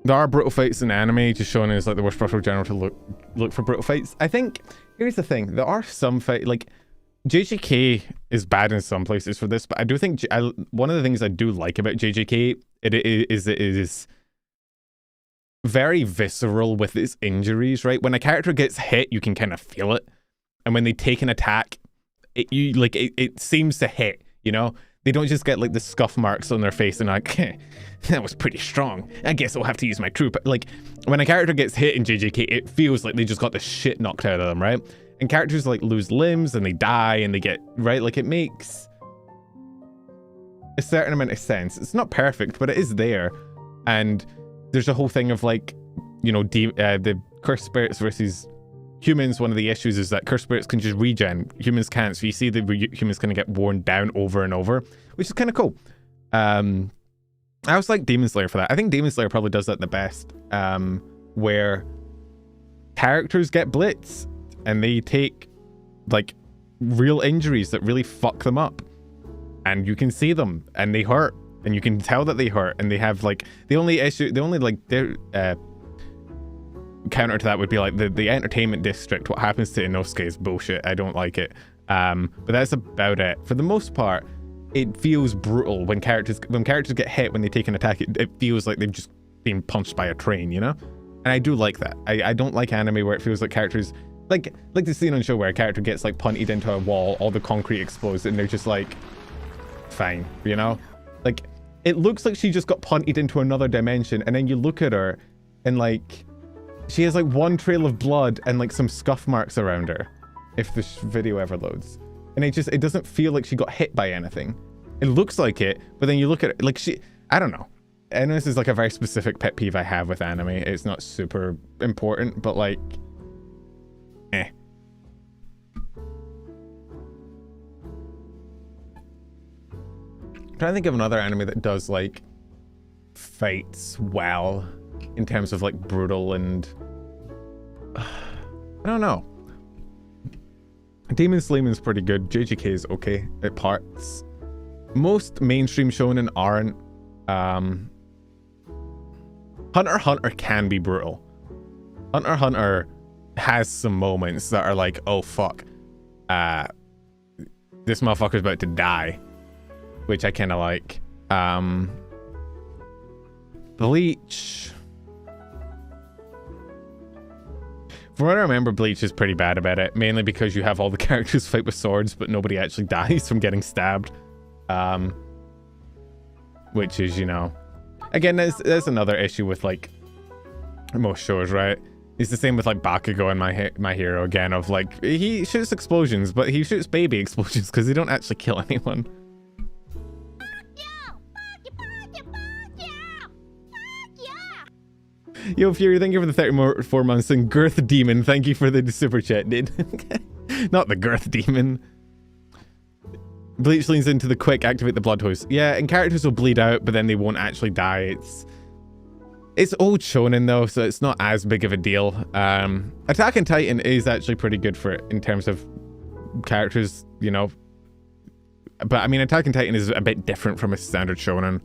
There are brutal fights in anime, just showing as like the worst possible genre to look for brutal fights. I think here's the thing: there are some fight like JJK is bad in some places for this, but I do think one of the things I do like about JJK it is very visceral with its injuries. Right, when a character gets hit, you can kind of feel it, and when they take an attack, it seems to hit. You know. They don't just get like the scuff marks on their face and like, that was pretty strong. I guess I'll have to use my troop. Like when a character gets hit in JJK, it feels like they just got the shit knocked out of them, right? And characters like lose limbs and they die and they get, right? Like it makes a certain amount of sense. It's not perfect, but it is there. And there's a whole thing of like, you know, the cursed spirits versus humans. One of the issues is that cursed spirits can just regen, humans can't, so you see the humans kind of get worn down over and over, which is kind of cool. I also like Demon Slayer for that. I think Demon Slayer probably does that the best, where characters get blitzed and they take like real injuries that really fuck them up, and you can see them and they hurt and you can tell that they hurt, and they have like counter to that would be like the entertainment district. What happens to Inosuke is bullshit. I don't like it. But that's about it. For the most part, it feels brutal when characters get hit when they take an attack. It feels like they've just been punched by a train, you know? And I do like that. I don't like anime where it feels like characters like the scene on show where a character gets like punted into a wall, all the concrete explodes, and they're just like, fine, you know? Like it looks like she just got punted into another dimension, and then you look at her and like she has like one trail of blood and like some scuff marks around her, if this video ever loads. And it doesn't feel like she got hit by anything. It looks like it, but then you look at it, like I don't know. I know this is like a very specific pet peeve I have with anime. It's not super important, but like, I'm trying to think of another anime that does like fights well in terms of like brutal and I don't know. Demon Slayman's pretty good. JJK is okay at parts. Most mainstream shonen aren't. Hunter x Hunter can be brutal. Hunter x Hunter has some moments that are like, oh fuck, this motherfucker's about to die, which I kind of like. Bleach. From what I remember, Bleach is pretty bad about it, mainly because you have all the characters fight with swords, but nobody actually dies from getting stabbed. Which is, you know, again, there's another issue with like most shows, right? It's the same with like Bakugo and My Hero again, of like, he shoots explosions, but he shoots baby explosions because they don't actually kill anyone. Yo, Fury, thank you for the 34 months, and Girth Demon, thank you for the super chat, dude. Not the Girth Demon. Bleach leans into the quick activate the blood hose. Yeah, and characters will bleed out, but then they won't actually die. It's old shonen though, so it's not as big of a deal. Attack on Titan is actually pretty good for it in terms of characters, you know. But I mean, Attack on Titan is a bit different from a standard shonen.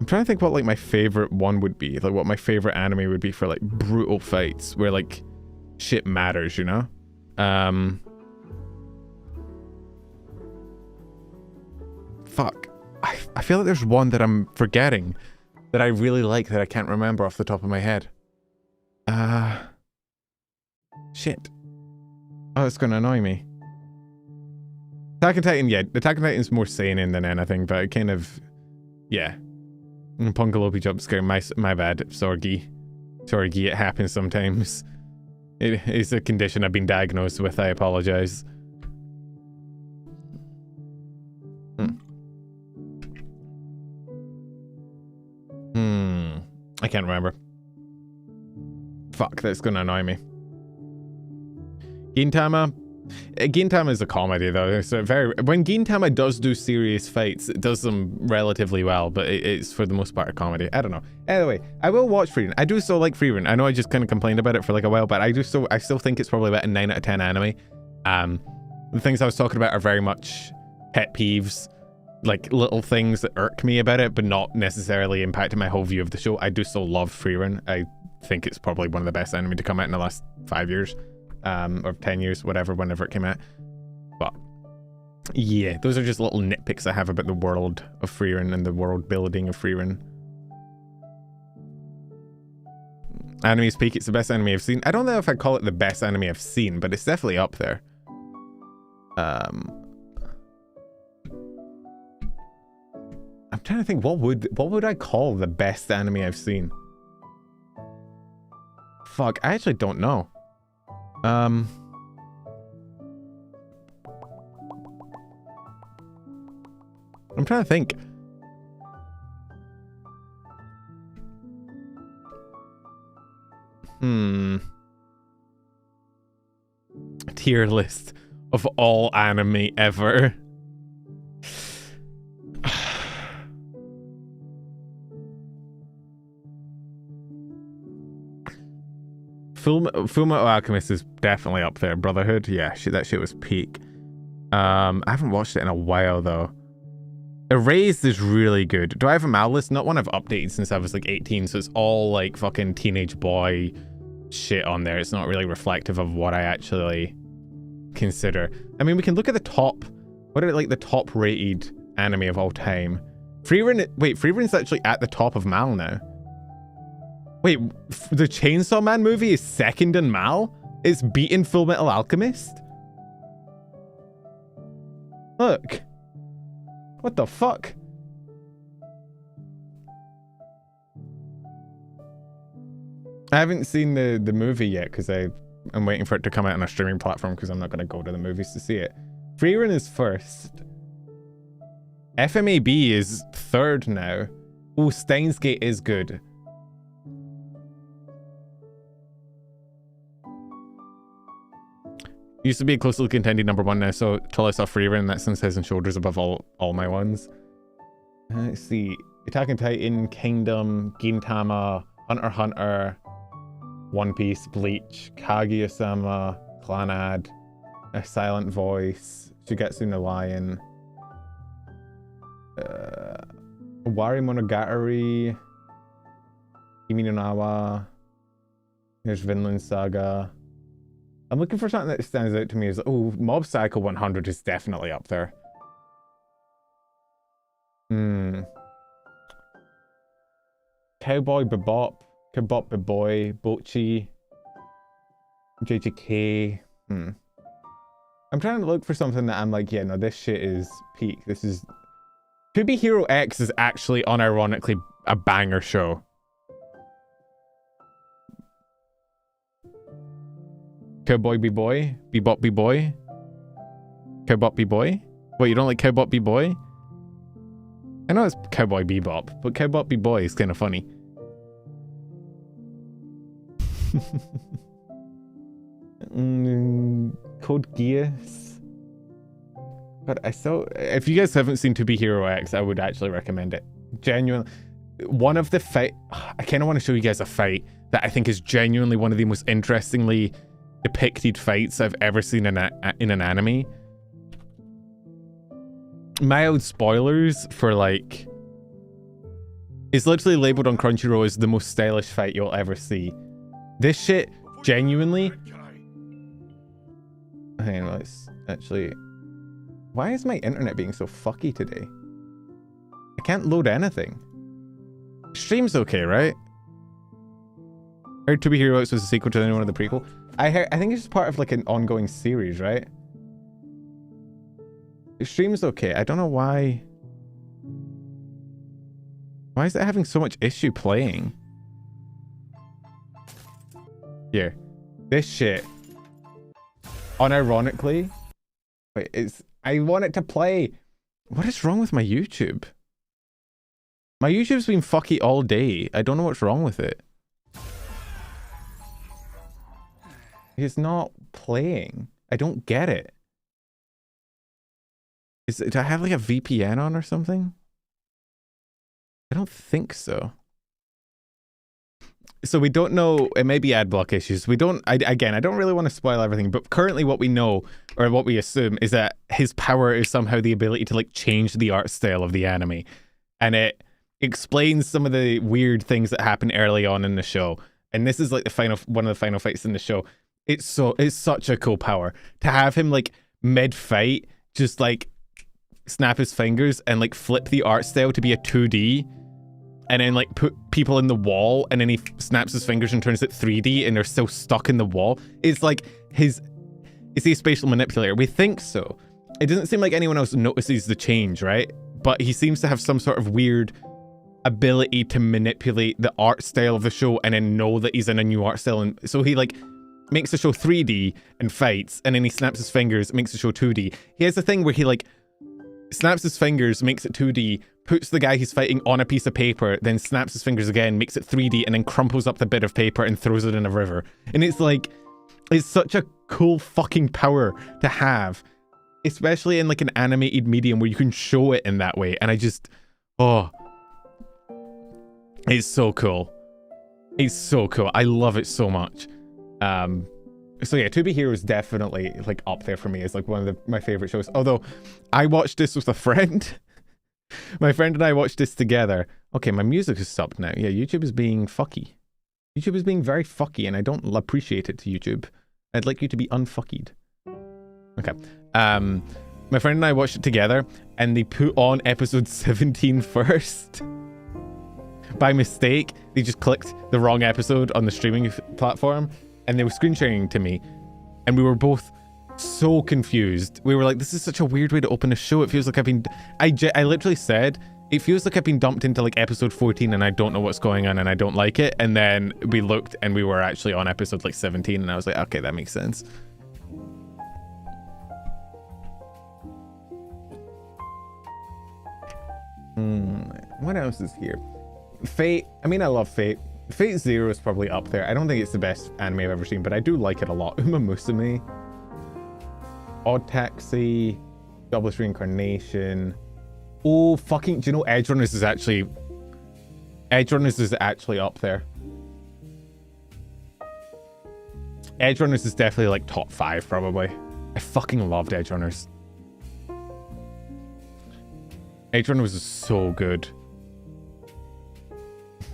I'm trying to think what like my favorite one would be, like what my favorite anime would be for like brutal fights where like shit matters, you know? Fuck. I feel like there's one that I'm forgetting that I really like that I can't remember off the top of my head. Shit. Oh, it's gonna annoy me. Attack on Titan, yeah. Attack on Titan's more seinen than anything, but it kind of, yeah. Punkalopi jump scare, my bad, Sorgi. Sorgi, it happens sometimes. It is a condition I've been diagnosed with, I apologize. I can't remember. Fuck, that's gonna annoy me. Gintama? Gintama is a comedy though. It's a when Gintama does do serious fights, it does them relatively well, but it's for the most part a comedy. I don't know. Anyway, I will watch Frieren. I do still like Frieren. I know I just kind of complained about it for like a while, but I still think it's probably about a 9 out of 10 anime. The things I was talking about are very much pet peeves, like little things that irk me about it, but not necessarily impacting my whole view of the show. I do still love Frieren. I think it's probably one of the best anime to come out in the last 5 years. Or 10 years, whatever, whenever it came out. But yeah, those are just little nitpicks I have about the world of Frieren and the world building of Frieren. Anime Speak, it's the best anime I've seen. I don't know if I'd call it the best anime I've seen, but it's definitely up there. I'm trying to think, what would I call the best anime I've seen? Fuck, I actually don't know. I'm trying to think. Tier list of all anime ever. Fullmetal Alchemist is definitely up there. Brotherhood, yeah, that shit was peak. I haven't watched it in a while though. Erased is really good. Do I have a Mal list? Not one I've updated since I was like 18, so it's all like fucking teenage boy shit on there. It's not really reflective of what I actually consider. I mean, we can look at the top. What are like the top rated anime of all time? Frieren's actually at the top of Mal now. Wait, the Chainsaw Man movie is second in Mal? It's beaten Fullmetal Alchemist? Look. What the fuck? I haven't seen the movie yet because I'm waiting for it to come out on a streaming platform because I'm not going to go to the movies to see it. Frieren is first. FMAB is third now. Oh, Steins Gate is good. Used to be a closely contending #1 now, so till I saw Frieren, that since heads and shoulders above all my ones. Let's see. Attack on Titan, Kingdom, Gintama, Hunter x Hunter, One Piece, Bleach, Kaguya-sama, Clannad, A Silent Voice, Shigetsu no Lion. Wari Monogatari, Kimi no Nawa. There's Vinland Saga. I'm looking for something that stands out to me as, oh, Mob Psycho 100 is definitely up there. Cowboy Bebop, Kebop Beboy, Bochi, JJK. I'm trying to look for something that I'm like, yeah, no, this shit is peak. This is... To Be Hero X is actually unironically a banger show. Cowboy B-Boy? Bebop B-Boy? Cowbop B-Boy? What, you don't like Cowbop B-Boy? I know it's Cowboy Bebop, but Cowbop B-Boy is kind of funny. Code Geass. But I still... If you guys haven't seen To Be Hero X, I would actually recommend it. Genuinely. One of the fight... I kind of want to show you guys a fight that I think is genuinely one of the most interestingly depicted fights I've ever seen in an anime. Mild spoilers for, like... It's literally labeled on Crunchyroll as the most stylish fight you'll ever see. This shit, genuinely... Hang on, let's actually... Why is my internet being so fucky today? I can't load anything. Stream's okay, right? I heard To Be Hero X was a sequel to anyone of the prequel. I think it's just part of like an ongoing series, right? The stream's okay. I don't know why. Why is it having so much issue playing? Here. This shit. Unironically. Wait, I want it to play. What is wrong with my YouTube? My YouTube's been fucky all day. I don't know what's wrong with it. It's not playing. I don't get it. Do I have like a VPN on or something? I don't think so. So we don't know. It may be ad block issues. We don't. Again, I don't really want to spoil everything, but currently what we know, or what we assume, is that his power is somehow the ability to like change the art style of the anime, and it explains some of the weird things that happen early on in the show. And this is like one of the final fights in the show. It's such a cool power to have him like mid-fight just like snap his fingers and like flip the art style to be a 2D and then like put people in the wall and then he snaps his fingers and turns it 3D and they're still stuck in the wall. It's like is he a spatial manipulator? We think so. It doesn't seem like anyone else notices the change, right? But he seems to have some sort of weird ability to manipulate the art style of the show and then know that he's in a new art style, and so he like makes the show 3D and fights, and then he snaps his fingers, makes the show 2D. He has a thing where he like snaps his fingers, makes it 2D, puts the guy he's fighting on a piece of paper, then snaps his fingers again, makes it 3D, and then crumples up the bit of paper and throws it in a river. And it's like, it's such a cool fucking power to have, especially in like an animated medium where you can show it in that way. And I just, oh, it's so cool. It's so cool. I love it so much. So yeah, To Be Hero is definitely like up there for me as like one of my favorite shows. Although I watched this with a friend. My friend and I watched this together. Okay, my music has stopped now. Yeah, YouTube is being fucky. YouTube is being very fucky, and I don't appreciate it to YouTube. I'd like you to be unfuckied. Okay. My friend and I watched it together, and they put on episode 17 first. By mistake, they just clicked the wrong episode on the streaming platform, and they were screen sharing to me, and we were both so confused. We were like, this is such a weird way to open a show. It feels like I've been... I literally said, it feels like I've been dumped into like episode 14 and I don't know what's going on and I don't like it. And then we looked and we were actually on episode like 17, and I was like, okay, that makes sense. What else is here? Fate. I mean, I love Fate. Fate Zero is probably up there. I don't think it's the best anime I've ever seen, but I do like it a lot. Uma Musume, Odd Taxi, Jobless Reincarnation. Oh, fucking... Do you know Edge Runners is actually... Edge Runners is actually up there. Edge Runners is definitely like top 5, probably. I fucking loved Edge Runners. Edge Runner was so good.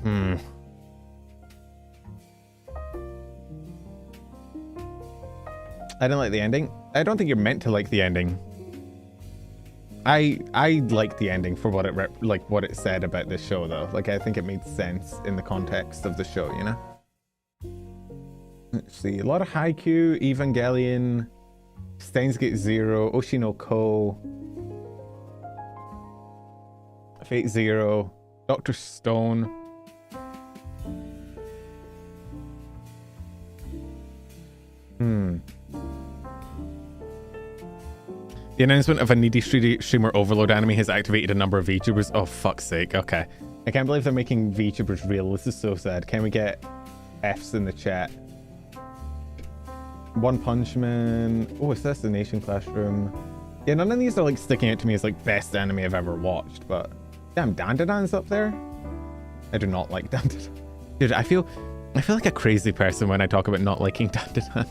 I didn't like the ending. I don't think you're meant to like the ending. I liked the ending for what it what it said about the show though. Like I think it made sense in the context of the show, you know? Let's see, a lot of Haikyuu, Evangelion, Steins Gate Zero, Oshinoko, Fate Zero, Dr. Stone. The announcement of a needy streamer overload anime has activated a number of VTubers. Oh, fuck's sake. Okay. I can't believe they're making VTubers real. This is so sad. Can we get Fs in the chat? One Punch Man. Oh, Assassination Classroom. Yeah, none of these are like sticking out to me as like best anime I've ever watched, but damn, Dandadan's up there. I do not like Dandadan. Dude, I feel like a crazy person when I talk about not liking Dandadan.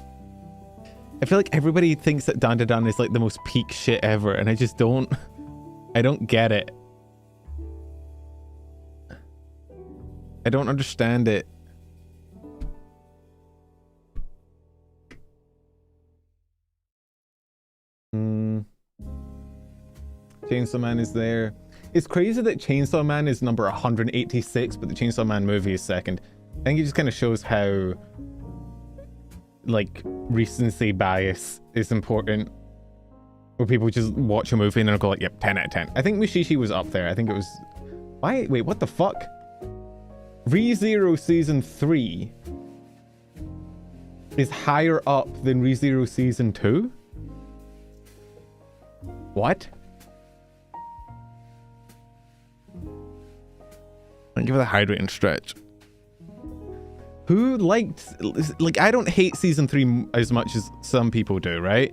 I feel like everybody thinks that Dandadan is like the most peak shit ever, and I just don't. I don't get it. I don't understand it. Chainsaw Man is there. It's crazy that Chainsaw Man is number 186, but the Chainsaw Man movie is second. I think it just kind of shows how like recency bias is important, where people just watch a movie and then go like, yep, 10 out of 10. I think Mushishi was up there. I think it was... Wait, what the fuck? ReZero Season 3 is higher up than ReZero Season 2? What? I'll give it a hydrate and stretch. Who liked... Like, I don't hate Season 3 as much as some people do, right?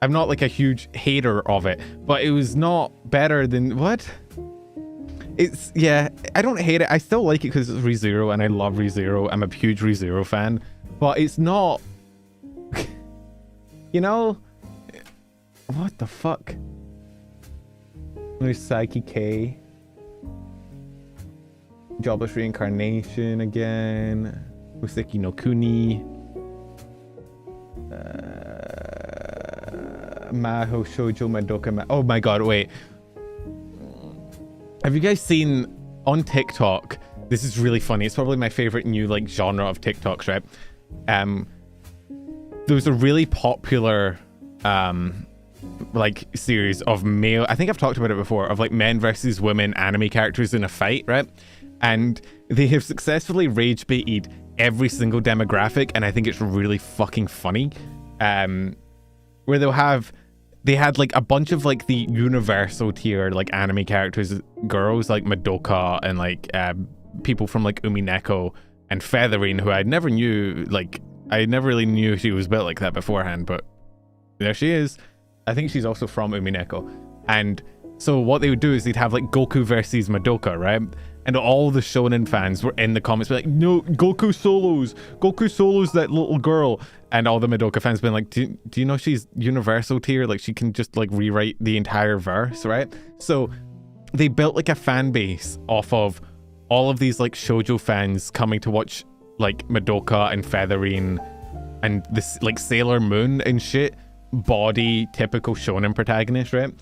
I'm not like a huge hater of it, but it was not better than... What? It's... Yeah, I don't hate it. I still like it because it's ReZero and I love ReZero. I'm a huge ReZero fan, but it's not... You know? What the fuck? There's Psyche K. Jobless Reincarnation again. Useki no Kuni. Maho Shoujo Madoka Oh my god, wait. Have you guys seen on TikTok? This is really funny. It's probably my favorite new like genre of TikToks, right? There was a really popular like series of male, I think I've talked about it before, of like men versus women anime characters in a fight, right? And they have successfully rage baited every single demographic, and I think it's really fucking funny. Where they had like a bunch of like the universal tier like anime characters, girls like Madoka and like people from like Umineko and Featherine, who I never knew, like I never really knew she was built like that beforehand, but there she is. I think she's also from Umineko. And so what they would do is they'd have like Goku versus Madoka, right? And all the shonen fans were in the comments be like, no, Goku solos that little girl. And all the Madoka fans been like, do you know she's universal tier? Like she can just like rewrite the entire verse, right? So they built like a fan base off of all of these like shoujo fans coming to watch like Madoka and Featherine and this like Sailor Moon and shit body typical shonen protagonist, right?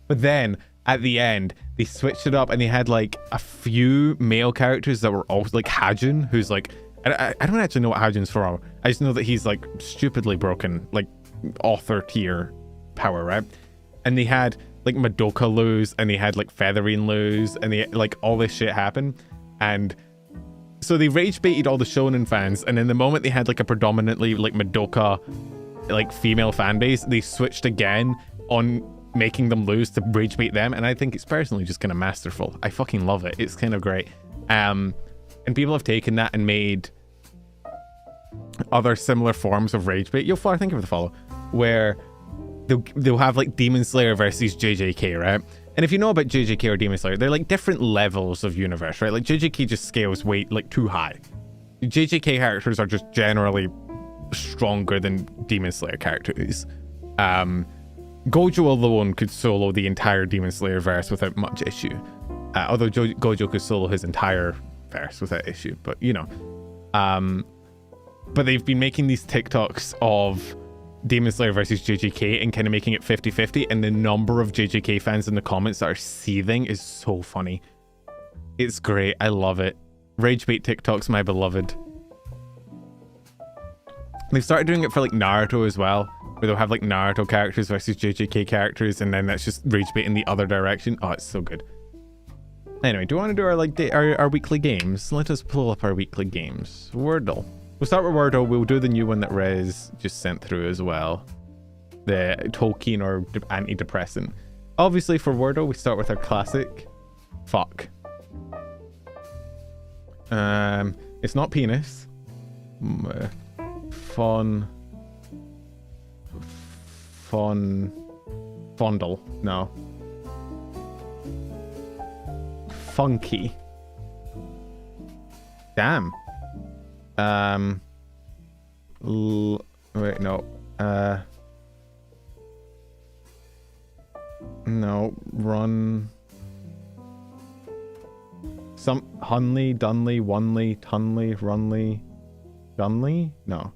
But then at the end they switched it up and they had like a few male characters that were also like Hajun, who's like I don't actually know what Hajun's from. I just know that he's like stupidly broken, like author tier power, right? And they had like Madoka lose and they had like Featherine lose and they like all this shit happened. And so they rage baited all the shonen fans, and in the moment they had like a predominantly like Madoka like female fan base, they switched again on making them lose to rage bait them, and I think it's personally just kind of masterful. I fucking love it. It's kind of great. And people have taken that and made other similar forms of rage bait. Thank you for the follow. Where they'll have like Demon Slayer versus JJK, right? And if you know about JJK or Demon Slayer, they're like different levels of universe, right? Like JJK just scales way like too high. JJK characters are just generally stronger than Demon Slayer characters. Gojo alone could solo the entire Demon Slayer verse without much issue. Although Gojo could solo his entire verse without issue, but you know. But they've been making these TikToks of Demon Slayer versus JJK and kind of making it 50-50, and the number of JJK fans in the comments that are seething is so funny. It's great. I love it. Ragebait TikToks, my beloved. They've started doing it for like Naruto as well, where they'll have like Naruto characters versus JJK characters, and then that's just ragebait in the other direction. Oh, it's so good. Anyway, do you want to do our like our weekly games? Let us pull up our weekly games. Wordle. We'll start with Wordle. We'll do the new one that Rez just sent through as well. The Tolkien or antidepressant. Obviously for Wordle, we start with our classic. Fuck. It's not penis. Fondle. No. Funky. Damn. Wait, no. No. Run. Some Hunley, Dunley, Wunley, Tunley, Runley, Dunley? No.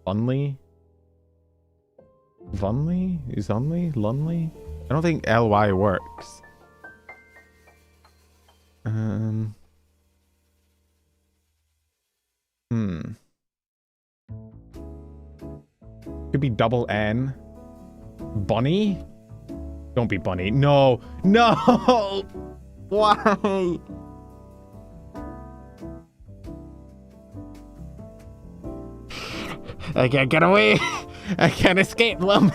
Bunley? Vunley? Is Unley? Lunley? I don't think LY works. Could be double N. Bunny? Don't be Bunny. No! No! Why? I can't get away. I can't escape them.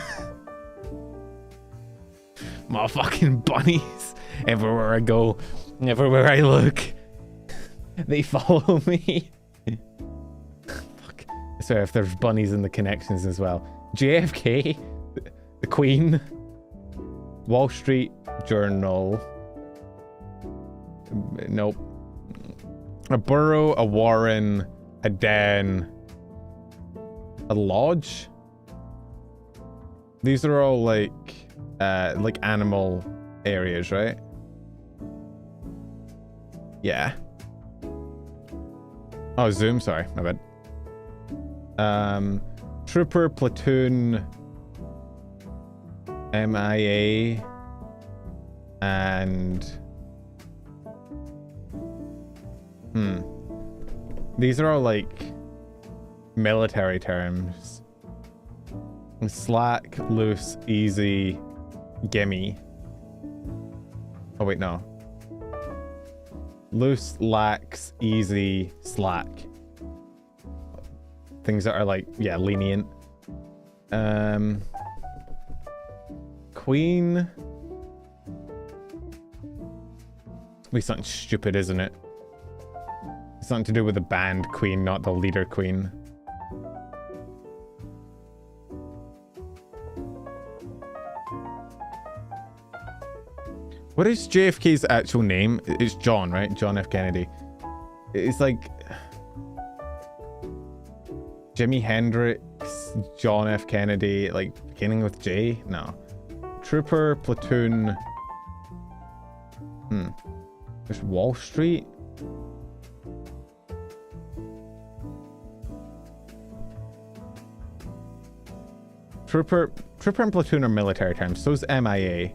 Motherfucking bunnies. Everywhere I go, everywhere I look, they follow me. Fuck. Sorry if there's bunnies in the connections as well. JFK, the Queen, Wall Street Journal. Nope. A burrow, a warren, a den, a lodge. These are all like animal areas, right? Yeah. Oh, Zoom. Sorry, my bad. Trooper, platoon, MIA, and these are all like military terms. Slack, loose, easy, gimme. Oh wait, no. Loose, lax, easy, slack. Things that are like, yeah, lenient. Queen. At least something stupid, isn't it? It's something to do with the band Queen, not the leader Queen. What is JFK's actual name? It's John, right? John F. Kennedy. It's like Jimi Hendrix, John F. Kennedy, like beginning with J? No. Trooper, platoon. There's Wall Street. Trooper and platoon are military terms. So is MIA.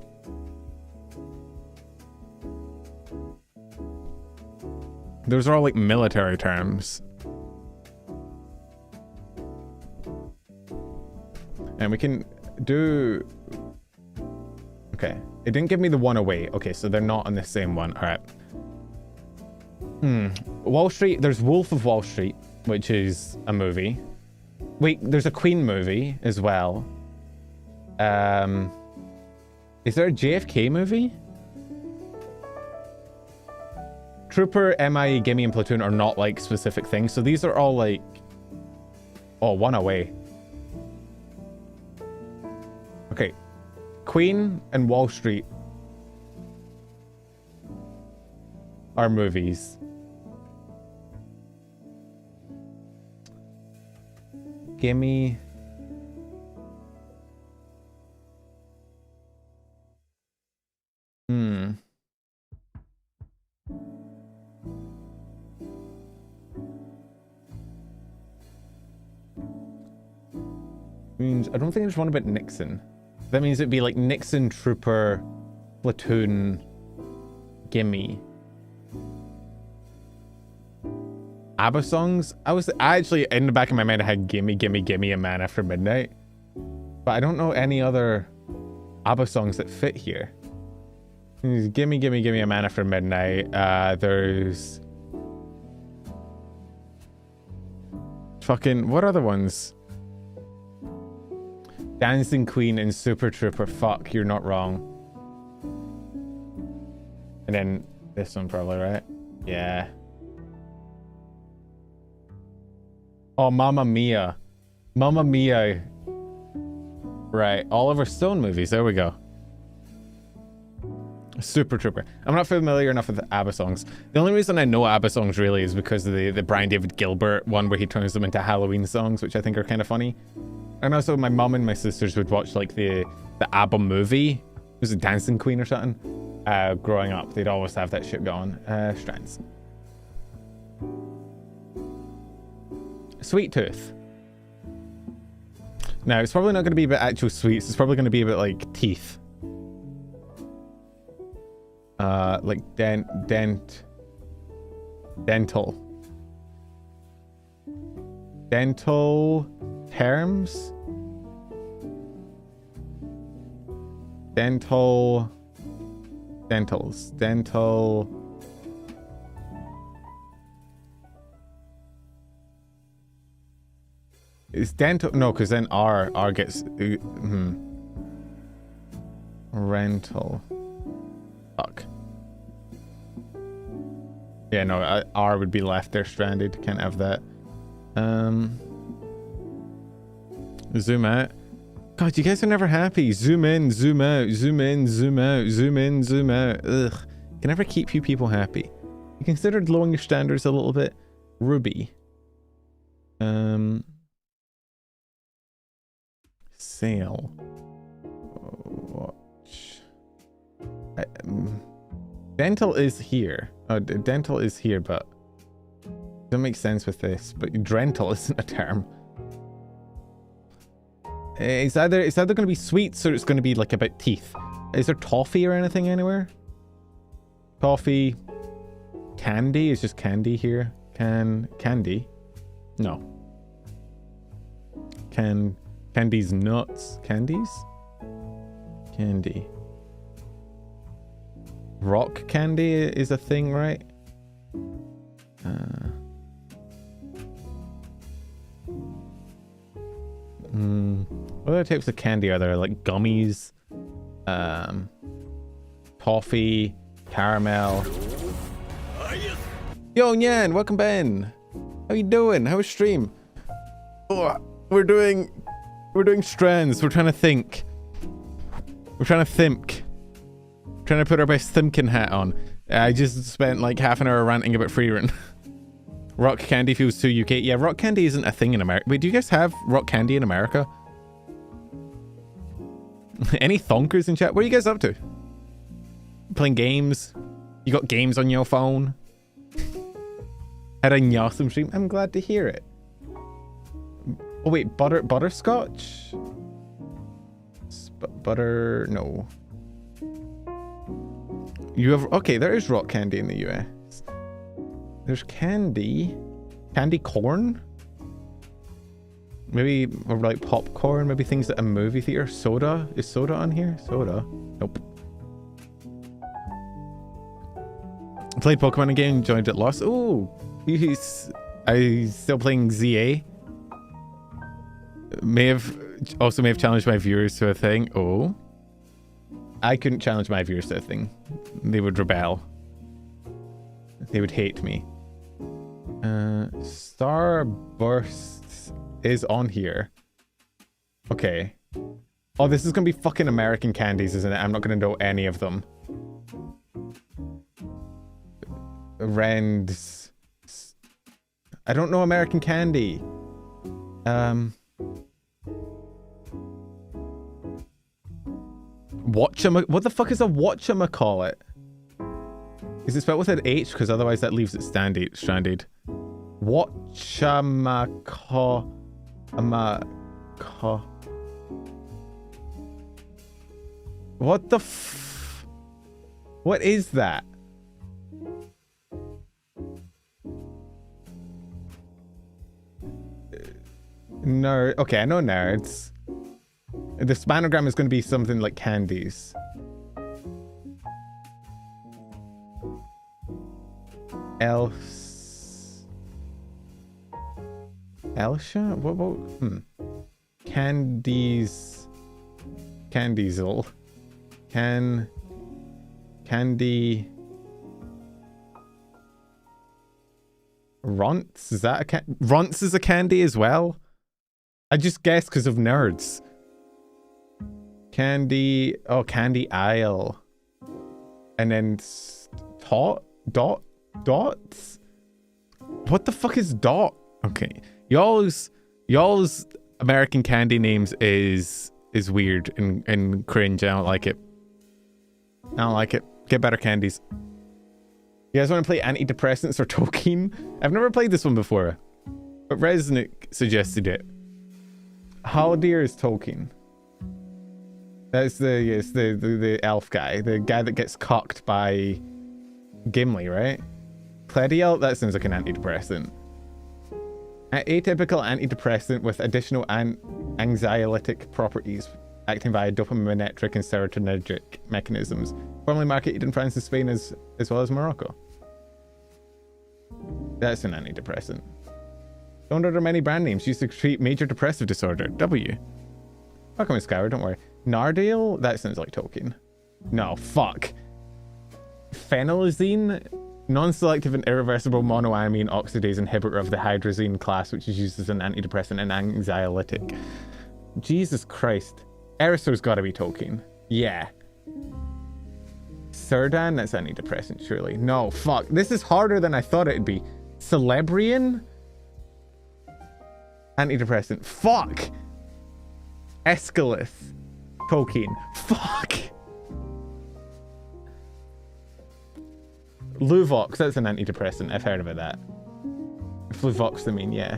Those are all like military terms. And we can do... Okay. It didn't give me the one away. Okay, so they're not on the same one. All right. Wall Street. There's Wolf of Wall Street, which is a movie. Wait, there's a Queen movie as well. Is there a JFK movie? Trooper, MIA, Gimme, and Platoon are not like specific things. So these are all like... Oh, one away. Okay. Queen and Wall Street are movies. Gimme. Means I don't think there's one about Nixon. That means it'd be like Nixon, Trooper, Platoon, Gimme. ABBA songs? I actually, in the back of my mind, I had Gimme, Gimme, Gimme, and Man After Midnight. But I don't know any other ABBA songs that fit here. There's Gimme, Gimme, Gimme, a Man After Midnight. There's... Fucking... What other ones? Dancing Queen and Super Trooper. Fuck, you're not wrong. And then this one probably, right? Yeah. Oh, Mamma Mia. Mamma Mia. Right, Oliver Stone movies. There we go. Super Trooper. I'm not familiar enough with the ABBA songs. The only reason I know ABBA songs really is because of the Brian David Gilbert one where he turns them into Halloween songs, which I think are kind of funny. And also my mum and my sisters would watch like the ABBA movie. Was it Dancing Queen or something? Growing up, they'd always have that shit going. Strands. Sweet Tooth. No, it's probably not going to be about actual sweets. It's probably going to be about like teeth. Like dental. Dental terms. Dental. Dentals. Dental. It's dental. No, because then R gets. Rental. Fuck. Yeah, no, R would be left there stranded. Can't have that. Zoom out. God, you guys are never happy. Zoom in, zoom out, zoom in, zoom out, zoom in, zoom out. Ugh. Can never keep you people happy. You considered lowering your standards a little bit? Ruby. Sale. Watch. Dental is here. Oh, dental is here, but it doesn't make sense with this. But drental isn't a term. It's either going to be sweets or it's going to be like about teeth. Is there toffee or anything anywhere? Toffee. Candy is just candy here. Candy? No. Candy's nuts. Candies? Candy. Rock candy is a thing, right? What other types of candy are there? Like gummies, toffee, caramel. Yo, Nyan, welcome Ben. How you doing? How's stream? Oh, we're doing strands. We're trying to think. We're trying to think. Trying to put our best thinking hat on. I just spent like half an hour ranting about Freerun. Rock candy feels too UK. Yeah, rock candy isn't a thing in America. Wait, do you guys have rock candy in America? Any thonkers in chat? What are you guys up to? Playing games? You got games on your phone? Had a awesome stream? I'm glad to hear it. Oh wait, butterscotch? Butter, no. You have, okay, there is rock candy in the US. There's candy corn? Maybe, or like popcorn, maybe things at a movie theater. Soda? Is soda on here? Soda? Nope. Played Pokemon again, joined it lost. Ooh, I still playing ZA. May have challenged my viewers to a thing. Oh. I couldn't challenge my viewers to a thing. They would rebel. They would hate me. Starburst is on here. Okay. Oh, this is gonna be fucking American candies, isn't it? I'm not gonna know any of them. Rends. I don't know American candy. What the fuck is a whatchamacallit? Is it spelled with an H? Because otherwise that leaves it stranded. What the what is that? Nerd. Okay, I know nerds. The spanogram is going to be something like candies. Elsha? What? Candies. Candiesel. Candy. Runts? Is that a Runts is a candy as well? I just guessed because of nerds. Candy. Oh, candy aisle. And then dots? What the fuck is dot? Okay. Y'all's American candy names is weird and cringe. I don't like it. I don't like it. Get better candies. You guys want to play antidepressants or Tolkien? I've never played this one before, but Resnick suggested it. Haldir is Tolkien. That's the elf guy, the guy that gets cocked by Gimli, right? Plediel, that sounds like an antidepressant. An atypical antidepressant with additional anxiolytic properties, acting via dopaminergic and serotonergic mechanisms. Formerly marketed in France and Spain as well as Morocco. That's an antidepressant. Don't order many brand names used to treat major depressive disorder. W. Welcome, Skyward, don't worry. Nardale? That sounds like Tolkien. No, fuck. Phenylazine? Non-selective and irreversible monoamine oxidase inhibitor of the hydrazine class, which is used as an antidepressant and anxiolytic. Jesus Christ. Eriso's gotta be Tolkien. Yeah. Serdan? That's antidepressant, surely. No, fuck. This is harder than I thought it'd be. Celebrian? Antidepressant. Fuck! Escalith. Tolkien. Fuck! Luvox, that's an antidepressant. I've heard about that. Fluvoxamine, yeah.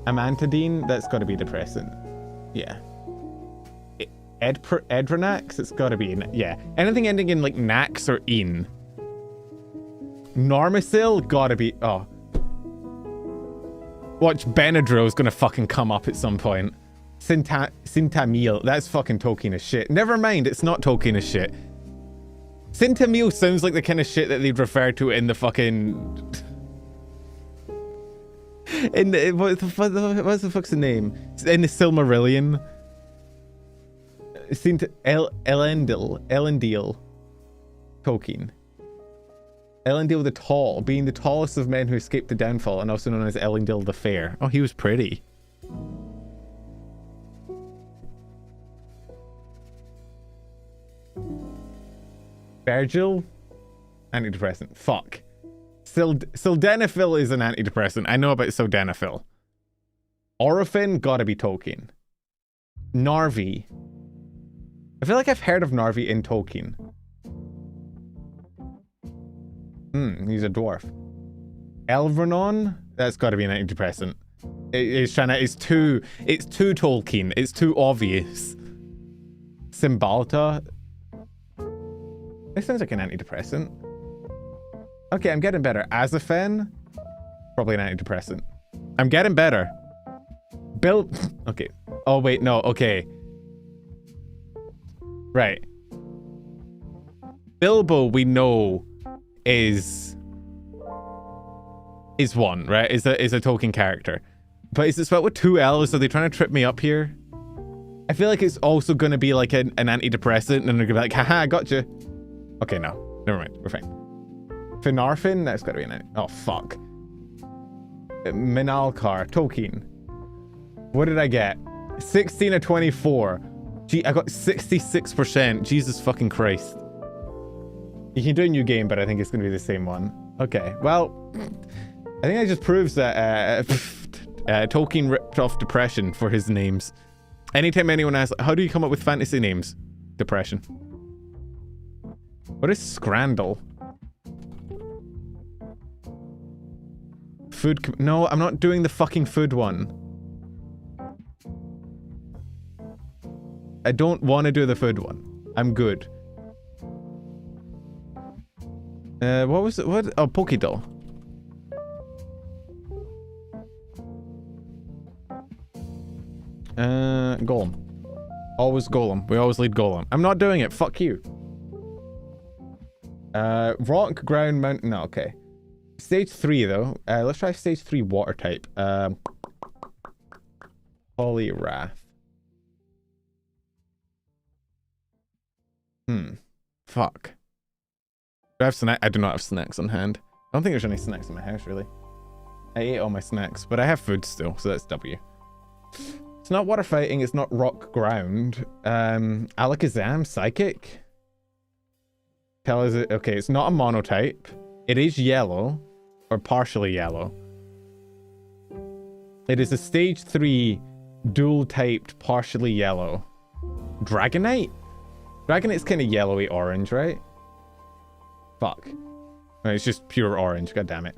Amantadine, that's got to be depressant. Yeah. Edronax, it's got to be, yeah. Anything ending in like nax or in. Normosil, gotta be, oh. Watch, Benadryl's gonna fucking come up at some point. Sintamil, that's fucking Tolkien as shit. Never mind, it's not Tolkien as shit. Sintamil sounds like the kind of shit that they'd refer to in the fucking... in the... What's the fuck's the name? In the Silmarillion. Elendil. Tolkien. Elendil the Tall, being the tallest of men who escaped the downfall, and also known as Elendil the Fair. Oh, he was pretty. Virgil? Antidepressant. Fuck. Sildenafil is an antidepressant. I know about sildenafil. Orofin? Gotta be Tolkien. Narvi. I feel like I've heard of Narvi in Tolkien. He's a dwarf. Elvernon? That's gotta be an antidepressant. It's too Tolkien. It's too obvious. Cymbalta? This sounds like an antidepressant. Okay, I'm getting better. Azafen? Probably an antidepressant. I'm getting better. Bill... Okay. Oh, wait, no. Okay. Right. Bilbo, we know, is one, right? Is a Tolkien character. But is it spelled with two L's? Are they trying to trip me up here? I feel like it's also going to be like an antidepressant, and they're going to be like, haha, I got you. Okay, no. Never mind. We're fine. Finarfin? That's got to be an... Oh, fuck. Minalcar. Tolkien. What did I get? 16 of 24. Gee, I got 66%. Jesus fucking Christ. You can do a new game, but I think it's going to be the same one. Okay, well... I think that just proves that Tolkien ripped off depression for his names. Anytime anyone asks, how do you come up with fantasy names? Depression. What is Scrandle? Food... No, I'm not doing the fucking food one. I don't want to do the food one. I'm good. What was it? What? Oh, Pokédoll. Golem. Always Golem. We always lead Golem. I'm not doing it. Fuck you. Rock, ground, mountain. No, okay. Stage 3, though. Let's try stage 3 water type. Poliwrath. Fuck. Do I have snacks? I do not have snacks on hand. I don't think there's any snacks in my house, really. I ate all my snacks, but I have food still, so that's W. It's not water fighting, it's not rock ground. Alakazam, psychic? Tell us it. Okay, it's not a monotype. It is yellow, or partially yellow. It is a stage 3 dual typed, partially yellow. Dragonite? Dragonite's kind of yellowy orange, right? Fuck. No, it's just pure orange, god damn it.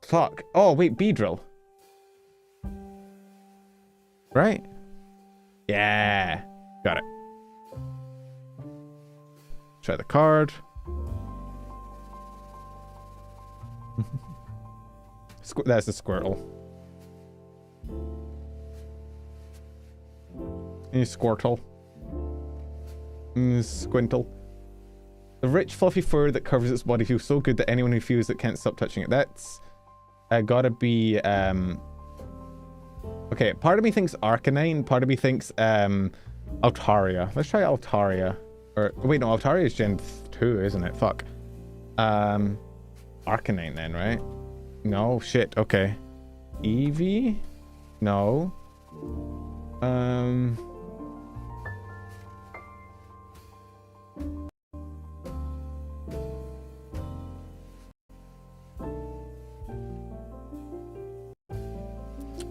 Fuck. Oh, wait, Beedrill. Right? Yeah. Got it. Try the card. That's a Squirtle. Squirtle. Squintle. The rich fluffy fur that covers its body feels so good that anyone who feels it can't stop touching it. That's gotta be okay, part of me thinks Arcanine, part of me thinks Altaria. Let's try Altaria. Or wait, no, Altaria is Gen 2, isn't it? Fuck. Arcanine then, right? No, shit, okay. Eevee? No.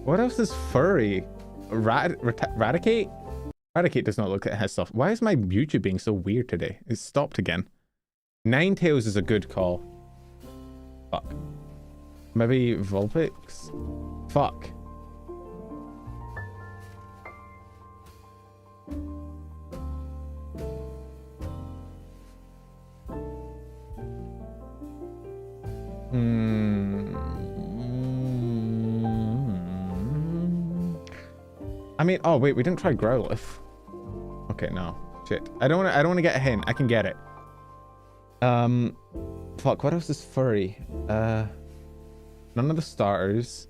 What else is furry? Raticate? Raticate does not look like it has stuff. Why is my YouTube being so weird today? It's stopped again. Ninetales is a good call. Fuck. Maybe Vulpix? Fuck. I mean, oh wait, we didn't try Growlithe. Okay, no. Shit. I don't want to get a hint. I can get it. Fuck, what else is furry? None of the starters.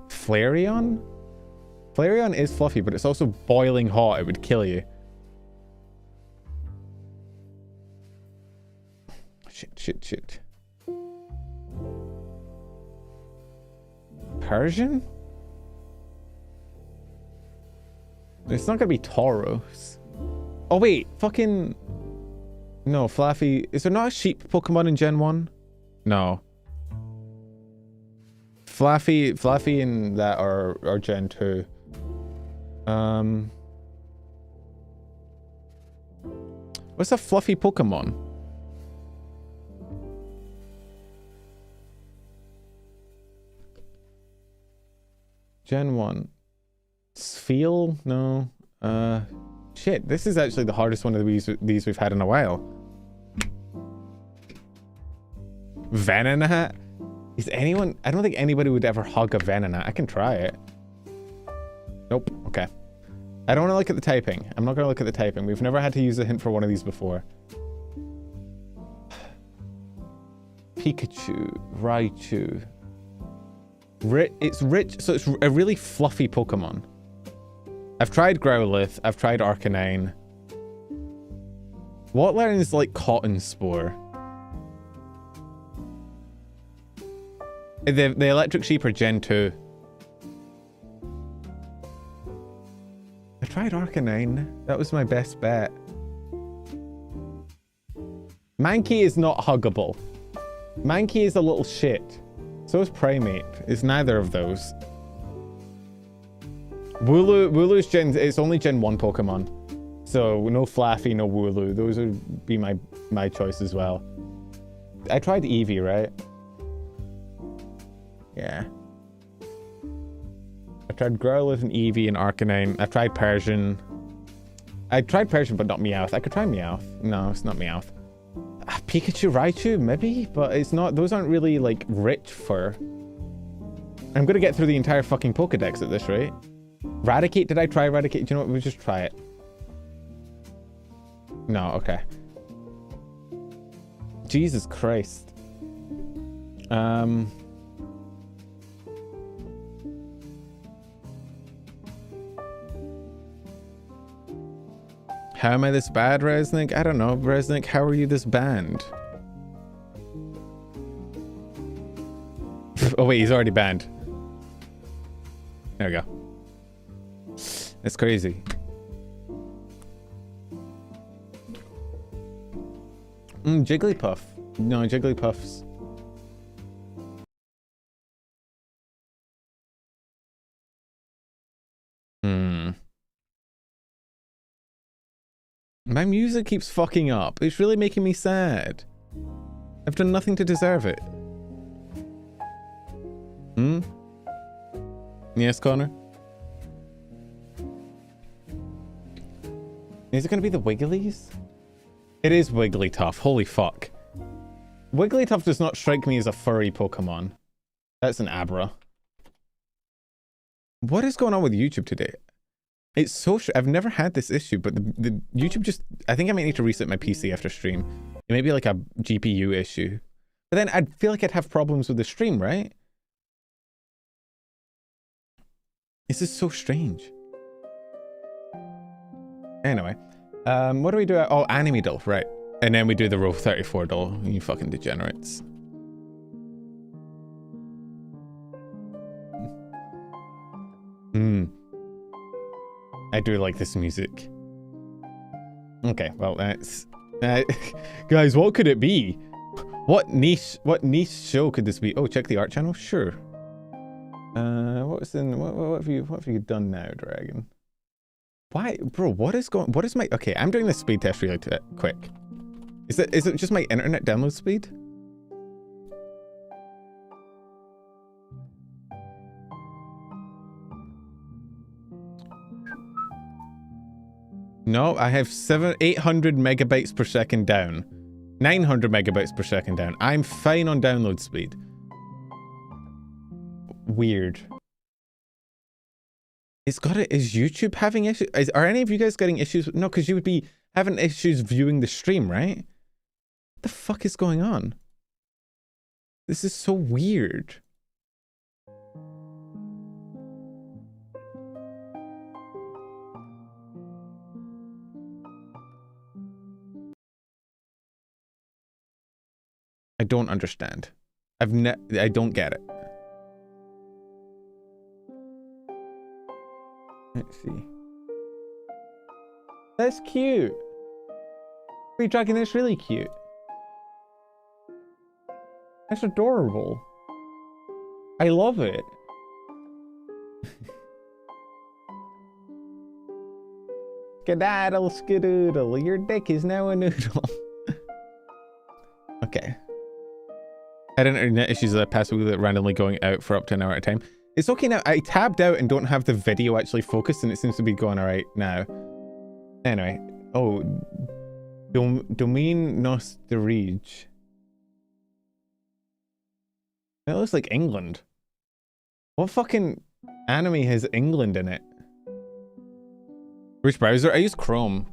Flareon? Flareon is fluffy, but it's also boiling hot. It would kill you. Shit. Persian? It's not gonna be Tauros. Oh wait, fucking... No, Flaffy... Is there not a sheep Pokemon in Gen 1? No. Flaffy and that are Gen 2. What's a fluffy Pokemon? Gen 1. Sfeel? No. Shit, this is actually the hardest one of these we've had in a while. Venonat? Is anyone... I don't think anybody would ever hug a Venonat. I can try it. Nope. Okay. I don't want to look at the typing. I'm not going to look at the typing. We've never had to use a hint for one of these before. Pikachu. Raichu. It's rich, so it's a really fluffy Pokemon. I've tried Growlithe. I've tried Arcanine. What learn is like Cotton Spore? The electric sheep are Gen 2. I tried Arcanine. That was my best bet. Mankey is not huggable. Mankey is a little shit. So is Primeape. It's neither of those. Wooloo's it's only Gen 1 Pokemon. So no Flaffy, no Wooloo. Those would be my choice as well. I tried Eevee, right? Yeah. I tried Growlithe and Eevee and Arcanine. I've tried Persian. I tried Persian, but not Meowth. I could try Meowth. No, it's not Meowth. Pikachu, Raichu, maybe? But it's not... Those aren't really, like, rich for... I'm gonna get through the entire fucking Pokedex at this rate. Raticate, did I try Raticate? Do you know what? We'll just try it. No, okay. Jesus Christ. How am I this bad, Resnick? I don't know. Resnick, how are you this banned? Oh wait, he's already banned. There we go. That's crazy. Jigglypuff. No, Jigglypuff's... My music keeps fucking up. It's really making me sad. I've done nothing to deserve it. Yes, Connor? Is it gonna be the Wigglies? It is Wigglytuff. Holy fuck. Wigglytuff does not strike me as a furry Pokemon. That's an Abra. What is going on with YouTube today? It's so... I've never had this issue, but the YouTube just... I think I might need to reset my PC after stream. It may be like a GPU issue. But then I'd feel like I'd have problems with the stream, right? This is so strange. Anyway. What do we do? Oh, Anime Doll, right. And then we do the Row 34 doll. You fucking degenerates. I do like this music. Okay, well, that's... guys, what could it be? What niche show could this be? Oh, check the art channel? Sure. What have you done now, Dragon? Why? Bro, what is my... Okay, I'm doing this speed test really quick. Is it just my internet download speed? No, I have 800 megabytes per second down. 900 megabytes per second down. I'm fine on download speed. Weird. Is YouTube having issues? Are any of you guys getting issues? No, because you would be having issues viewing the stream, right? What the fuck is going on? This is so weird. I don't understand. I don't get it. Let's see. That's cute. Free Dragon, that's really cute. That's adorable. I love it. Skedaddle, skedoodle, your dick is now a noodle. Okay. Had internet issues that passed with it randomly going out for up to an hour at a time. It's okay now. I tabbed out and don't have the video actually focused, and it seems to be going alright now. Anyway. Oh. Domain Nostalgie. It looks like England. What fucking anime has England in it? Which browser? I use Chrome.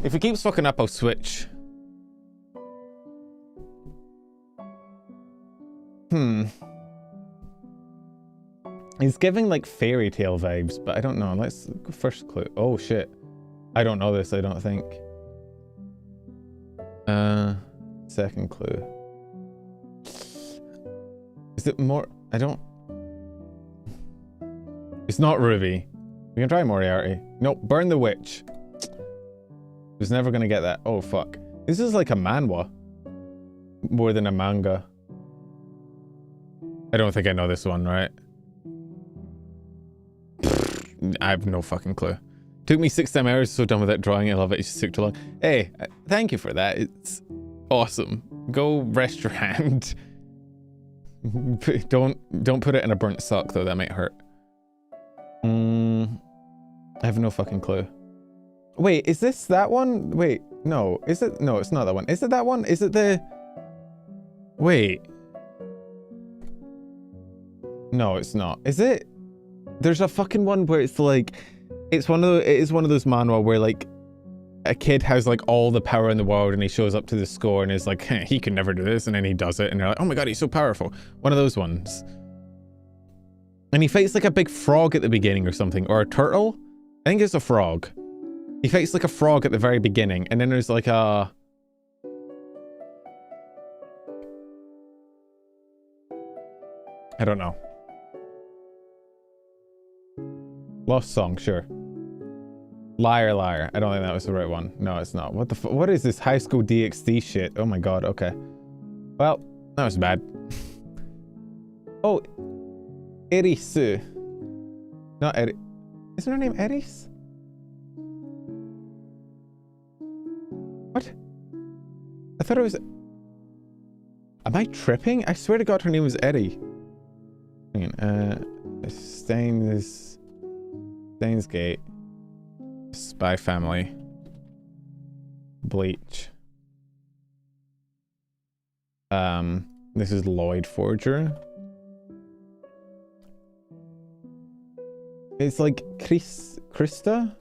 If it keeps fucking up, I'll switch. It's giving like fairy tale vibes, but I don't know. Let's go first clue. Oh shit. I don't know this, I don't think. Second clue. Is it more? I don't... It's not Ruby. We can try Moriarty. Nope, Burn the Witch. Was never gonna get that. Oh fuck. This is like a manhwa. More than a manga. I don't think I know this one, right? I have no fucking clue. Took me 16 hours, so done with that drawing. I love it. It just took too long. Hey, thank you for that. It's awesome. Go rest your hand. Don't put it in a burnt sock though. That might hurt. I have no fucking clue. Wait, is this that one? Wait, no. Is it? No, it's not that one. Is it that one? Is it the... Wait. No, it's not. Is it? There's a fucking one where it's like... It's one of the... It is one of those manhwa where like... A kid has like all the power in the world and he shows up to the score and is like, hey, he can never do this, and then he does it and they're like, oh my god, he's so powerful. One of those ones. And he fights like a big frog at the beginning or something, or a turtle. I think it's a frog. He fights like a frog at the very beginning, and then there's like a... I don't know. Lost Song, sure. Liar, liar. I don't think that was the right one. No, it's not. What the what is this high school DxD shit? Oh my god, okay. Well, that was bad. Oh, Erisu. Not Eri. Isn't her name Eris? What? I thought it was... Am I tripping? I swear to god her name was Eri. Hang on, Steins Gate. Spy Family. Bleach. This is Lloyd Forger. It's like Krista?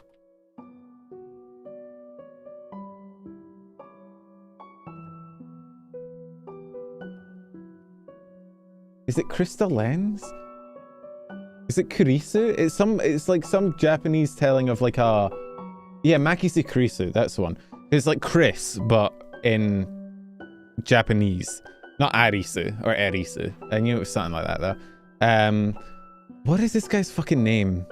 Is it Krista Lens? Is it Kurisu? It's like some Japanese telling of like a... Yeah, Makise Kurisu, that's the one. It's like Chris, but in Japanese. Not Arisu or Erisu. I knew it was something like that though. What is this guy's fucking name?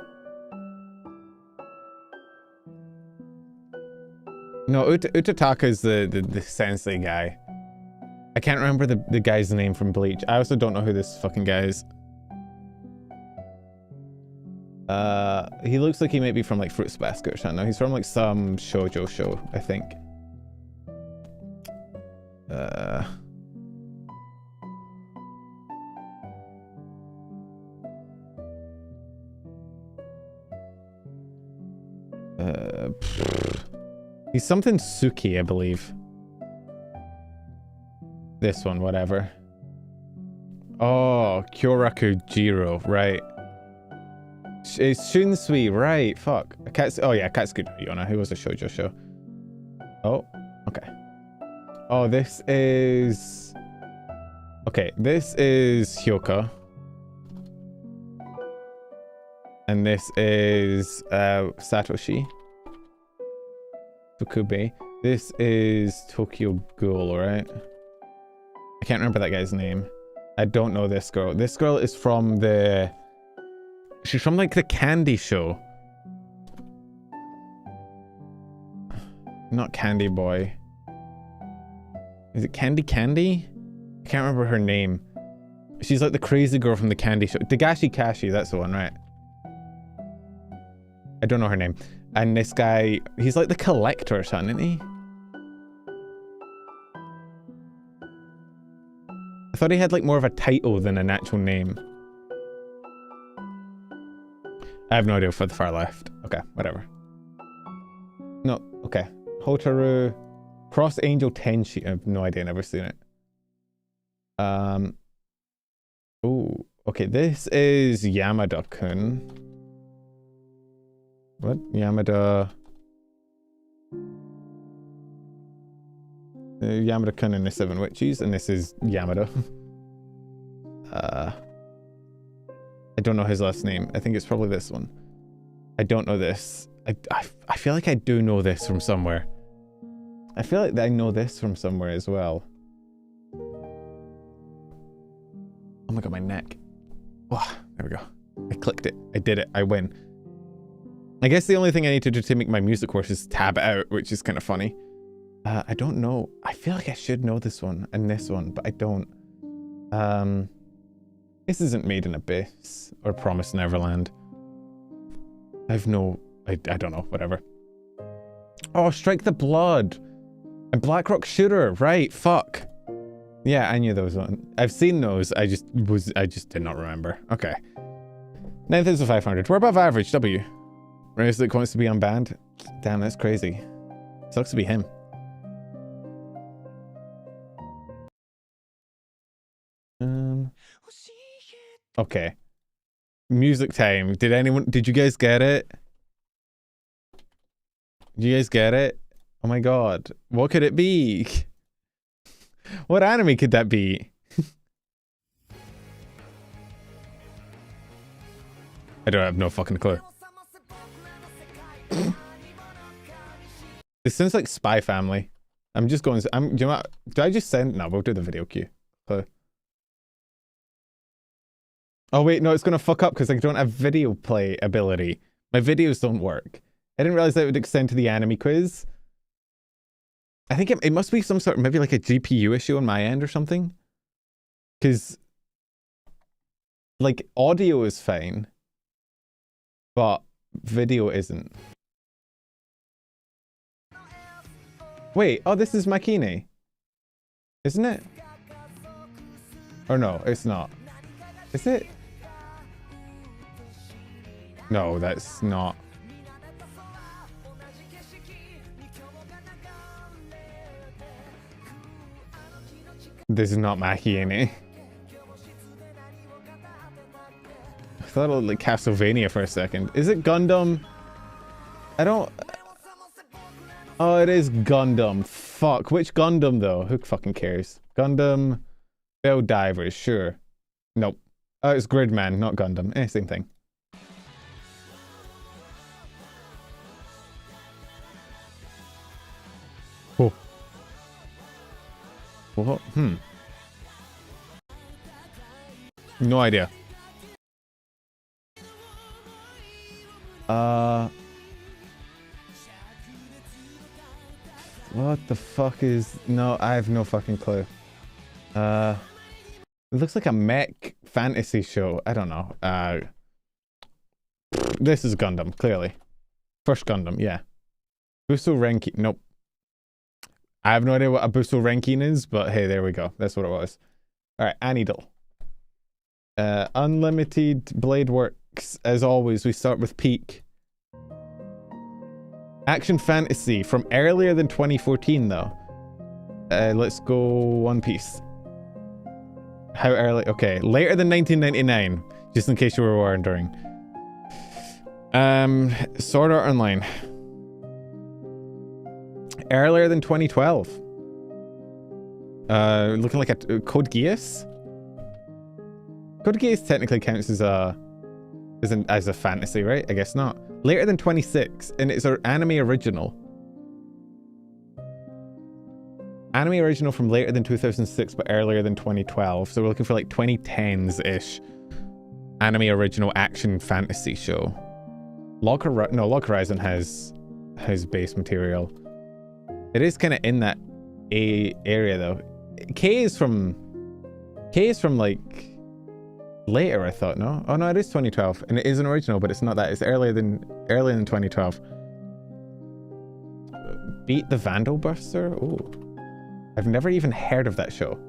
No, Utataka is the sensei guy. I can't remember the guy's name from Bleach. I also don't know who this fucking guy is. He looks like he might be from like Fruits Basket or something. No, he's from like some shoujo show, I think. He's something Suki, I believe. This one, whatever. Oh, Kyoraku Jiro, right. It's Shunsui, right, fuck. Oh yeah, Katsuki Yona, who was a shoujo show. Oh, okay. Oh, this is... Okay, this is Hyoka. And this is Satoshi. Fukube. This is Tokyo Ghoul, right? I can't remember that guy's name. I don't know this girl. This girl is from the... She's from like the Candy show. Not Candy Boy. Is it Candy Candy? I can't remember her name. She's like the crazy girl from the Candy show. Dagashi Kashi, that's the one, right? I don't know her name. And this guy, he's like the collector or something, isn't he? I thought he had like more of a title than an actual name. I have no idea for the far left. Okay, whatever. No, okay. Hotaru. Cross Angel Tenshi. I have no idea, never seen it. Oh, okay, this is Yamada-kun. What? Yamada... Yamada-kun and the Seven Witches, and this is Yamada. I don't know his last name. I think it's probably this one. I don't know this. I feel like I do know this from somewhere. I feel like I know this from somewhere as well. Oh my god, my neck. Oh, there we go. I clicked it. I did it. I win. I guess the only thing I need to do to make my music course is tab it out, which is kind of funny. I don't know. I feel like I should know this one and this one, but I don't. This isn't Made in Abyss or Promised Neverland. I don't know, whatever. Oh, Strike the Blood and Black Rock Shooter, right? Fuck. Yeah, I knew those ones. I've seen those. I just did not remember. Okay. 9,500. We're above average. W. Resnick wants to be unbanned. Damn, that's crazy. Sucks to be him. Okay. Music time. Did you guys get it? Did you guys get it? Oh my god. What could it be? What anime could that be? I don't have no fucking clue. This sounds like Spy Family. I'm just going. Do you know what? Do I just send? No, we'll do the video queue. Oh wait, no, it's gonna fuck up because I don't have video play ability. My videos don't work. I didn't realize that would extend to the anime quiz. I think it must be some sort, maybe like a GPU issue on my end or something. Because, like, audio is fine, but video isn't. Wait, oh, this is Makini. Isn't it? Or no, it's not. Is it? No, that's not. This is not Makini. I thought it looked like Castlevania for a second. Is it Gundam? I don't... Oh, it is Gundam. Fuck. Which Gundam, though? Who fucking cares? Gundam... Bell Divers, sure. Nope. Oh, it's Gridman, not Gundam. Same thing. Oh. What? No idea. What the fuck is... No, I have no fucking clue. It looks like a mech fantasy show. I don't know. This is Gundam, clearly. First Gundam, yeah. Buso Renki... Nope. I have no idea what a Buso Renkin is, but hey, there we go. That's what it was. Alright, Anidol. Unlimited Blade Works. As always, we start with Peak. Action fantasy from earlier than 2014, though. Let's go One Piece. How early? Okay, later than 1999, just in case you were wondering. Sword Art Online. Earlier than 2012. Looking like a Code Geass. Code Geass technically counts as a fantasy, right? I guess not. Later than 26, and it's our anime original. Anime original from later than 2006, but earlier than 2012. So we're looking for like 2010s-ish. Anime original action fantasy show. Log Horizon has base material. It is kind of in that area though. K is from like later, I thought. No, oh no, it is 2012, and it is an original, but it's not that. It's earlier than 2012. Beat the Vandal Buster. Oh, I've never even heard of that show.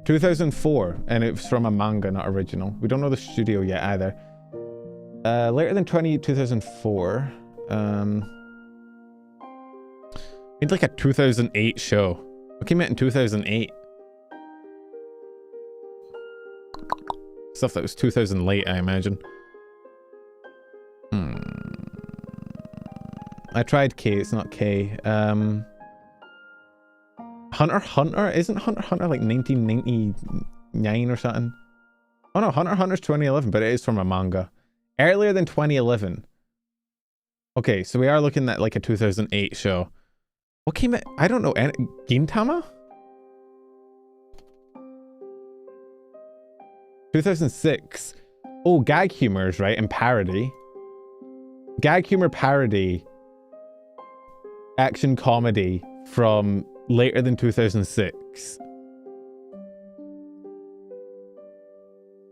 2004, and it was from a manga, not original. We don't know the studio yet either. Later than 2004. It's like a 2008 show. What came out in 2008? Stuff that was 2000 late, I imagine. I tried K, it's not K. Hunter x Hunter? Isn't Hunter x Hunter like 1999 or something? Oh no, Hunter x Hunter's 2011, but it is from a manga. Earlier than 2011. Okay, so we are looking at like a 2008 show. What came out? I don't know. Gintama? 2006. Oh, gag humors, right? And parody. Gag humor parody. Action comedy from later than 2006.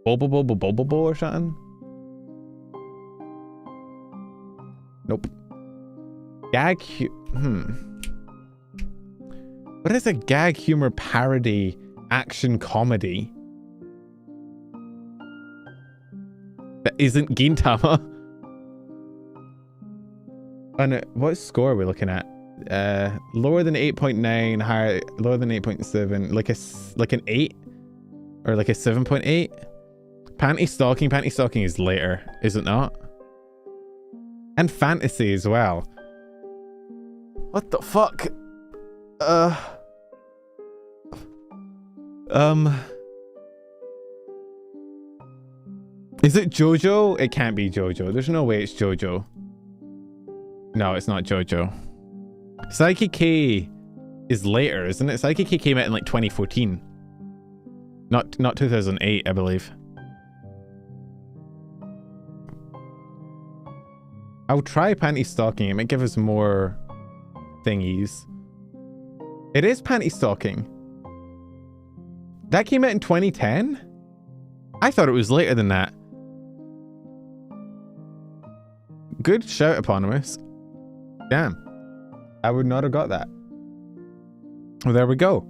Bobo or something? Nope. What is a gag humor parody action comedy that isn't Gintama? And what score are we looking at? Lower than 8.9, higher, lower than 8.7, like an 8 or like a 7.8. Panty stalking is later, is it not? And fantasy as well. What the fuck? Is it JoJo? It can't be JoJo. There's no way it's JoJo. No, it's not JoJo. Psyche K is later, isn't it? Psyche K came out in like 2014. Not 2008, I believe. I'll try panty stalking. It might give us more thingies. It is panty stalking. That came out in 2010? I thought it was later than that. Good shout, Eponymous. Damn. I would not have got that. Well, there we go.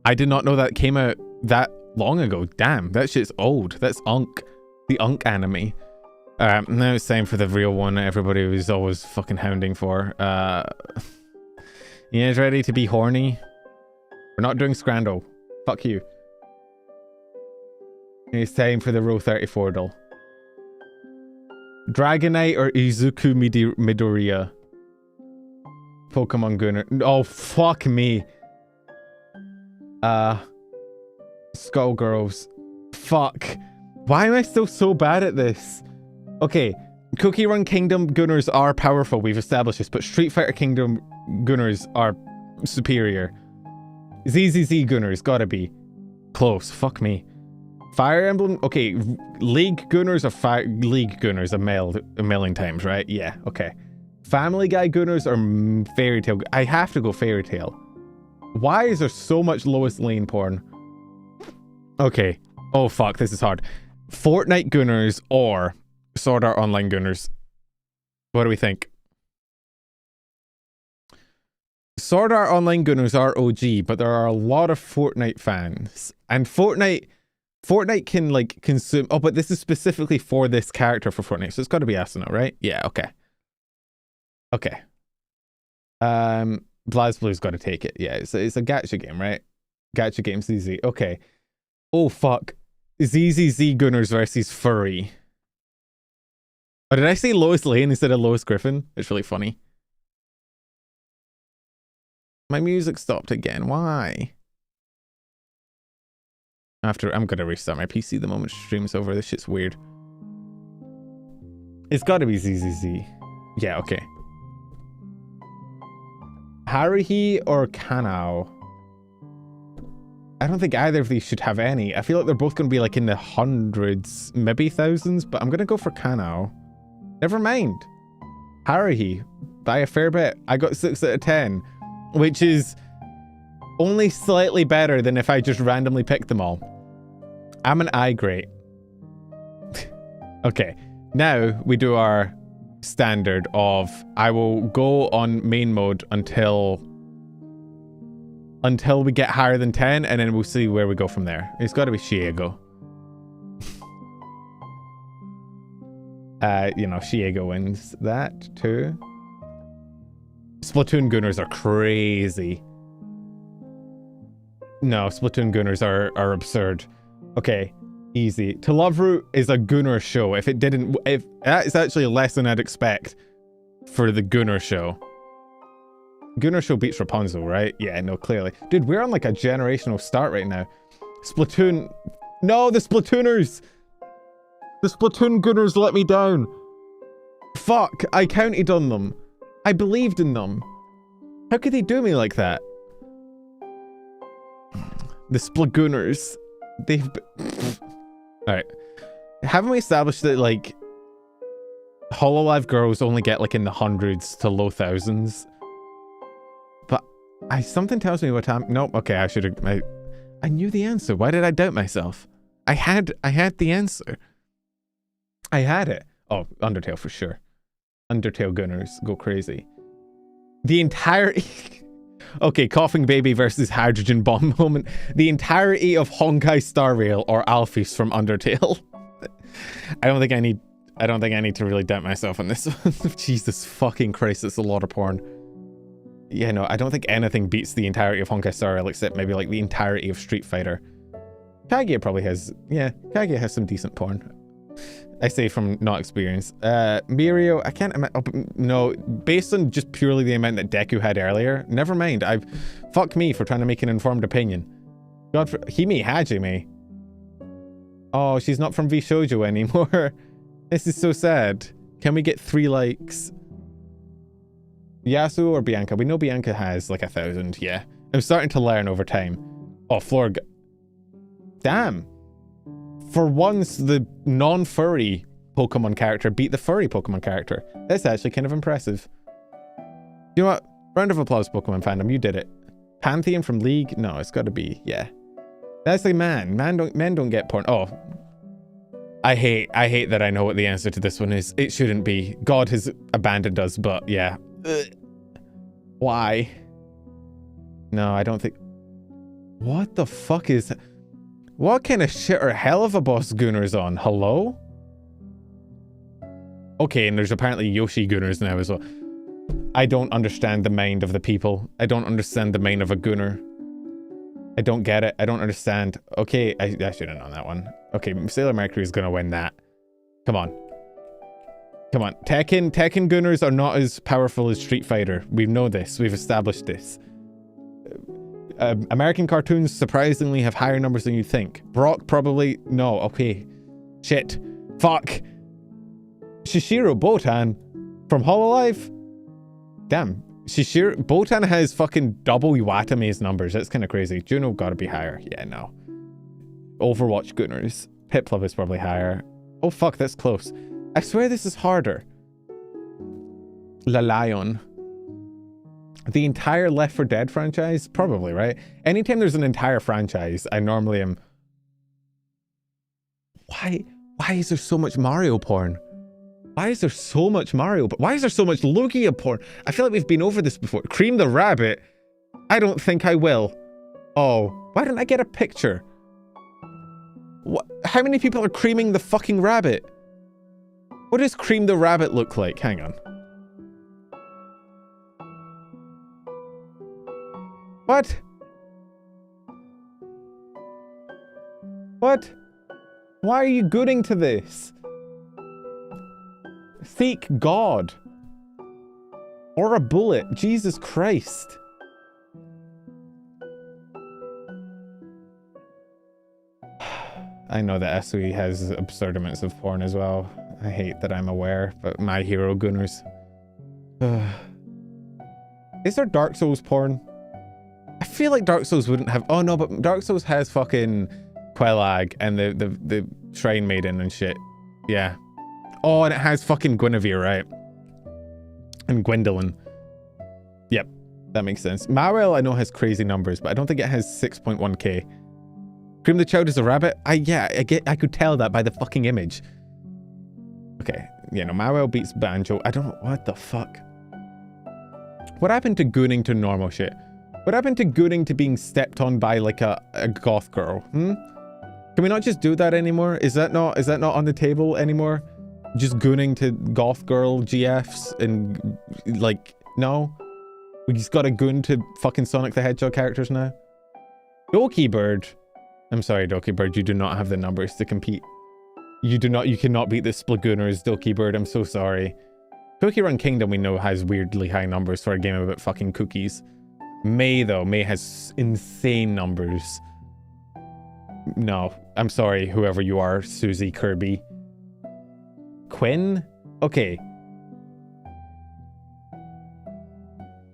I did not know that came out that long ago. Damn, that shit's old. That's Unk. The Unk anime. Now it's time for the real one everybody was always fucking hounding for. You guys ready to be horny? We're not doing Scrandle. Fuck you. It's time for the Rule 34 doll. Dragonite or Izuku Midoriya? Pokemon Gunner. Oh, fuck me. Skullgirls. Fuck. Why am I still so bad at this? Okay, Cookie Run Kingdom Gunners are powerful, we've established this, but Street Fighter Kingdom Gunners are superior. ZZZ Gunners, gotta be. Close, fuck me. Fire Emblem, okay, League Gunners are League Gunners a million times, right? Yeah, okay. Family Guy Gunners or Fairy Tail? I have to go Fairy Tail. Why is there so much lowest lane porn? Okay. Oh fuck, this is hard. Fortnite Gunners or Sword Art Online Gunners? What do we think? Sword Art Online Gunners are OG, but there are a lot of Fortnite fans. And Fortnite can like consume... Oh, but this is specifically for this character for Fortnite, so it's got to be Asuna, right? Yeah, okay. Okay. BlazBlue's got to take it. Yeah, it's a gacha game, right? Gacha game's easy. Okay. Oh, fuck. ZZZ Gunners versus Furry. Oh, did I say Lois Lane instead of Lois Griffin? It's really funny. My music stopped again. Why? I'm gonna restart my PC the moment stream's over. This shit's weird. It's gotta be ZZZ. Yeah, okay. Haruhi or Kanao? I don't think either of these should have any. I feel like they're both gonna be like in the hundreds, maybe thousands, but I'm gonna go for Kanao. Never mind. Haruhi, by a fair bit. I got 6 out of 10, which is only slightly better than if I just randomly picked them all. I'm an I grade. Okay, now we do our standard of I will go on main mode until we get higher than 10, and then we'll see where we go from there. It's got to be Shiego. You know, Shiego wins that too. Splatoon Gunners are crazy. No, Splatoon Gunners are absurd. Okay, easy. To Love Root is a Gunner show. If that is actually less than I'd expect for the Gunner show. Gunner show beats Rapunzel, right? Yeah, no, clearly. Dude, we're on like a generational start right now. Splatoon. No, the Splatooners! The Splatoon Gunners let me down. Fuck, I counted on them. I believed in them. How could they do me like that? The Splagooners. They've... Alright. Haven't we established that, like, Hololive girls only get, like, in the hundreds to low thousands? But something tells me what time... Nope, okay, I should have... I knew the answer. Why did I doubt myself? I had the answer. I had it. Oh, Undertale for sure. Undertale Gunners go crazy. The entirety... Okay, Coughing Baby versus Hydrogen Bomb moment. The entirety of Honkai Star Rail or Alphys from Undertale. I don't think I need I don't think I need to really doubt myself on this one. Jesus fucking Christ, it's a lot of porn. Yeah, no, I don't think anything beats the entirety of Honkai Star Rail except maybe like the entirety of Street Fighter. Kaguya probably has, yeah, Kaguya has some decent porn. I say from not experience. Mirio, I can't imagine, no, based on just purely the amount that Deku had earlier, never mind, fuck me for trying to make an informed opinion. God, Hime Hajime. Oh, she's not from VShoujo anymore. This is so sad. Can we get 3 likes? Yasuo or Bianca? We know Bianca has like 1,000, yeah. I'm starting to learn over time. Oh, Florg. Damn. For once, the non-furry Pokemon character beat the furry Pokemon character. That's actually kind of impressive. You know what? Round of applause, Pokemon fandom. You did it. Pantheon from League? No, it's got to be, yeah. That's like men don't get porn. Oh. I hate that I know what the answer to this one is. It shouldn't be. God has abandoned us, but yeah. Ugh. Why? No, I don't think... What the fuck is... What kind of shit are hell of a boss Gooners on? Hello? Okay, and there's apparently Yoshi Gooners now as well. I don't understand the mind of the people. I don't understand the mind of a Gooner. I don't get it. I don't understand. Okay, I should have known that one. Okay, Sailor Mercury is going to win that. Come on. Come on. Tekken Gooners are not as powerful as Street Fighter. We know this. We've established this. American cartoons surprisingly have higher numbers than you think. Brock probably... No, okay. Shit. Fuck. Shishiro Botan from Hololive? Damn. Botan has fucking double Iwatame's numbers. That's kind of crazy. Juno gotta be higher. Yeah, no. Overwatch Gooners. Piplup is probably higher. Oh fuck, that's close. I swear this is harder. La Lion. The entire Left 4 Dead franchise? Probably, right? Anytime there's an entire franchise, I normally am... Why is there so much Mario porn? Why is there so much Mario? Why is there so much Lugia porn? I feel like we've been over this before. Cream the Rabbit? I don't think I will. Oh, why didn't I get a picture? What? How many people are creaming the fucking rabbit? What does Cream the Rabbit look like? Hang on. What? What? Why are you gooning to this? Seek God. Or a bullet. Jesus Christ. I know that SOE has absurd amounts of porn as well. I hate that I'm aware, but My Hero Gooners. Is there Dark Souls porn? I feel like Dark Souls wouldn't have... Oh no, but Dark Souls has fucking Quelag and the Shrine Maiden and shit. Yeah. Oh, and it has fucking Guinevere, right? And Gwendolyn. Yep, that makes sense. Marel, I know, has crazy numbers, but I don't think it has 6.1k. Cream the Child is a rabbit? I could tell that by the fucking image. Okay, yeah, no, Marel beats Banjo. I don't know, what the fuck? What happened to gooning to normal shit? What happened to gooning to being stepped on by like a goth girl? Can we not just do that anymore? Is that not on the table anymore? Just gooning to goth girl GFs and like, no? We just gotta goon to fucking Sonic the Hedgehog characters now? Doki Bird. I'm sorry, Doki Bird, you do not have the numbers to compete. You cannot beat the Splagooners, Doki Bird, I'm so sorry. Cookie Run Kingdom we know has weirdly high numbers for a game about fucking cookies. May though, May has insane numbers. No, I'm sorry, whoever you are, Susie Kirby. Quinn? Okay.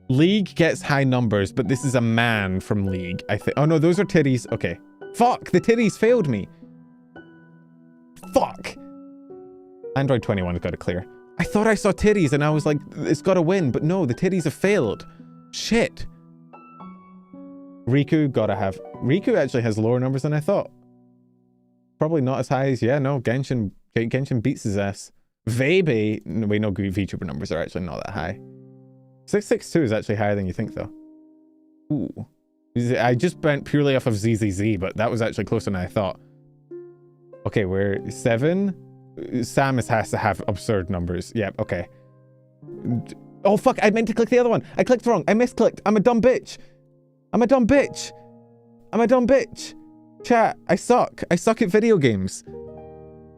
League gets high numbers, but this is a man from League, I think. Oh no, those are titties. Okay. Fuck, the titties failed me. Fuck. Android 21's got to clear. I thought I saw titties and I was like, it's got to win, but no, the titties have failed. Shit. Riku, gotta have. Riku actually has lower numbers than I thought. Probably not as high as, yeah, no, Genshin beats his ass. Vebe, we know VTuber numbers are actually not that high. 662 is actually higher than you think, though. Ooh. I just went purely off of ZZZ, but that was actually closer than I thought. Okay, we're 7. Samus has to have absurd numbers. Yeah, okay. Oh, fuck, I meant to click the other one. I clicked wrong. I misclicked. I'm a dumb bitch. I'm a dumb bitch. I'm a dumb bitch. Chat, I suck. I suck at video games.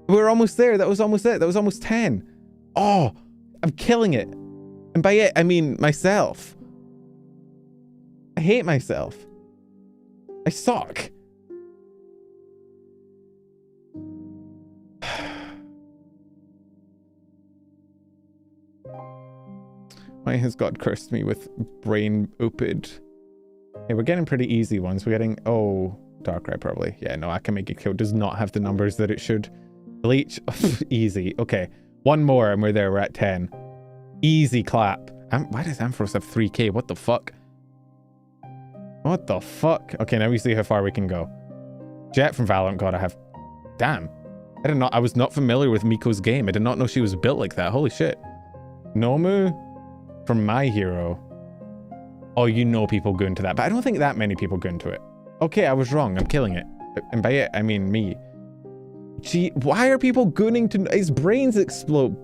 We're almost there. That was almost it. That was almost 10. Oh, I'm killing it. And by it, I mean myself. I hate myself. I suck. Why has God cursed me with brain ooped? Hey, we're getting pretty easy ones. We're getting... Oh, Darkrai probably. Yeah, no, I can make it kill. Does not have the numbers that it should. Bleach. Easy. Okay. One more and we're there. We're at 10. Easy clap. Why does Ampharos have 3k? What the fuck? What the fuck? Okay, now we see how far we can go. Jet from Valorant. God, I have... Damn. I was not familiar with Miko's game. I did not know she was built like that. Holy shit. Nomu from My Hero. Oh, you know people go into that, but I don't think that many people go into it. Okay, I was wrong. I'm killing it. And by it, I mean me. Gee, why are people gooning to... His brains exploded.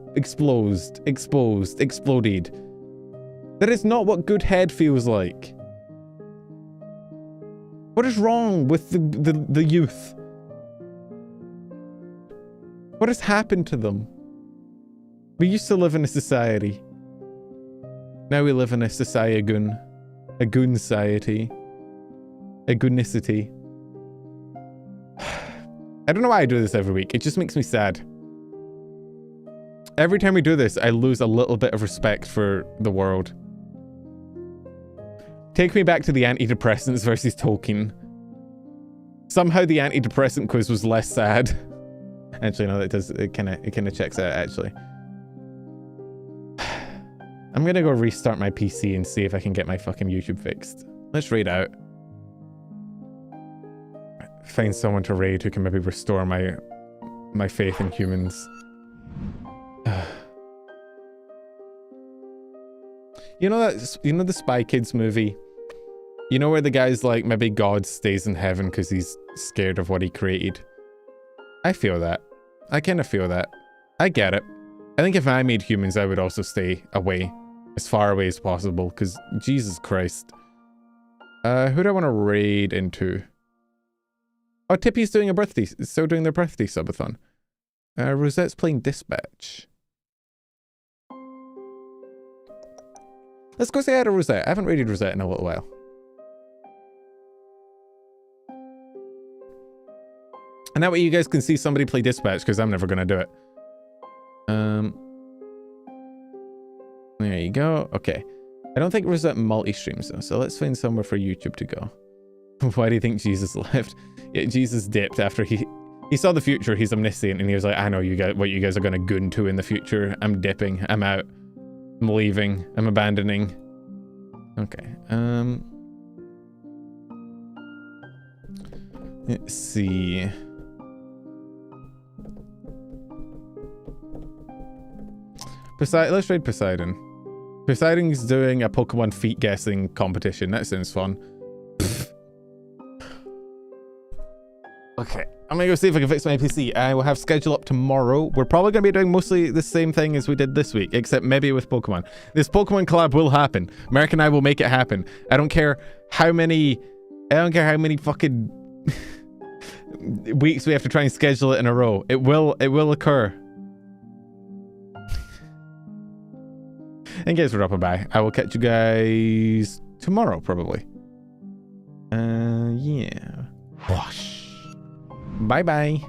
That is not what good head feels like. What is wrong with the youth? What has happened to them? We used to live in a society. Now we live in a society-goon. A goon society. A goonicity. I don't know why I do this every week. It just makes me sad. Every time we do this, I lose a little bit of respect for the world. Take me back to the antidepressants versus Tolkien. Somehow the antidepressant quiz was less sad. Actually, no, it kind of checks out, actually. I'm gonna go restart my PC and see if I can get my fucking YouTube fixed. Let's raid out. Find someone to raid who can maybe restore my faith in humans. You know the Spy Kids movie? You know where the guy's like, maybe God stays in heaven because he's scared of what he created? I feel that. I kind of feel that. I get it. I think if I made humans, I would also stay away. As far away as possible, because Jesus Christ. Who do I want to raid into? Oh, Tippy's doing a birthday, still doing their birthday subathon. Rosette's playing Dispatch. Let's go say hi to Rosette. I haven't raided Rosette in a little while. And that way you guys can see somebody play Dispatch, because I'm never going to do it. There you go. Okay. I don't think Rosette multi-streams though, so let's find somewhere for YouTube to go. Why do you think Jesus left? Yeah, Jesus dipped after he saw the future. He's omniscient, and he was like, I know you guys, what you guys are going to goon to in the future. I'm dipping. I'm out. I'm leaving. I'm abandoning. Okay. Let's see. Let's raid Poseidon. Poseidon's doing a Pokemon feet guessing competition. That sounds fun. Okay, I'm gonna go see if I can fix my PC. I will have schedule up tomorrow. We're probably gonna be doing mostly the same thing as we did this week, except maybe with Pokemon. This Pokemon collab will happen. Marek and I will make it happen. I don't care how many fucking weeks we have to try and schedule it in a row. It will occur. And guys, for dropping by. I will catch you guys tomorrow, probably. Yeah. Whoosh. Bye-bye.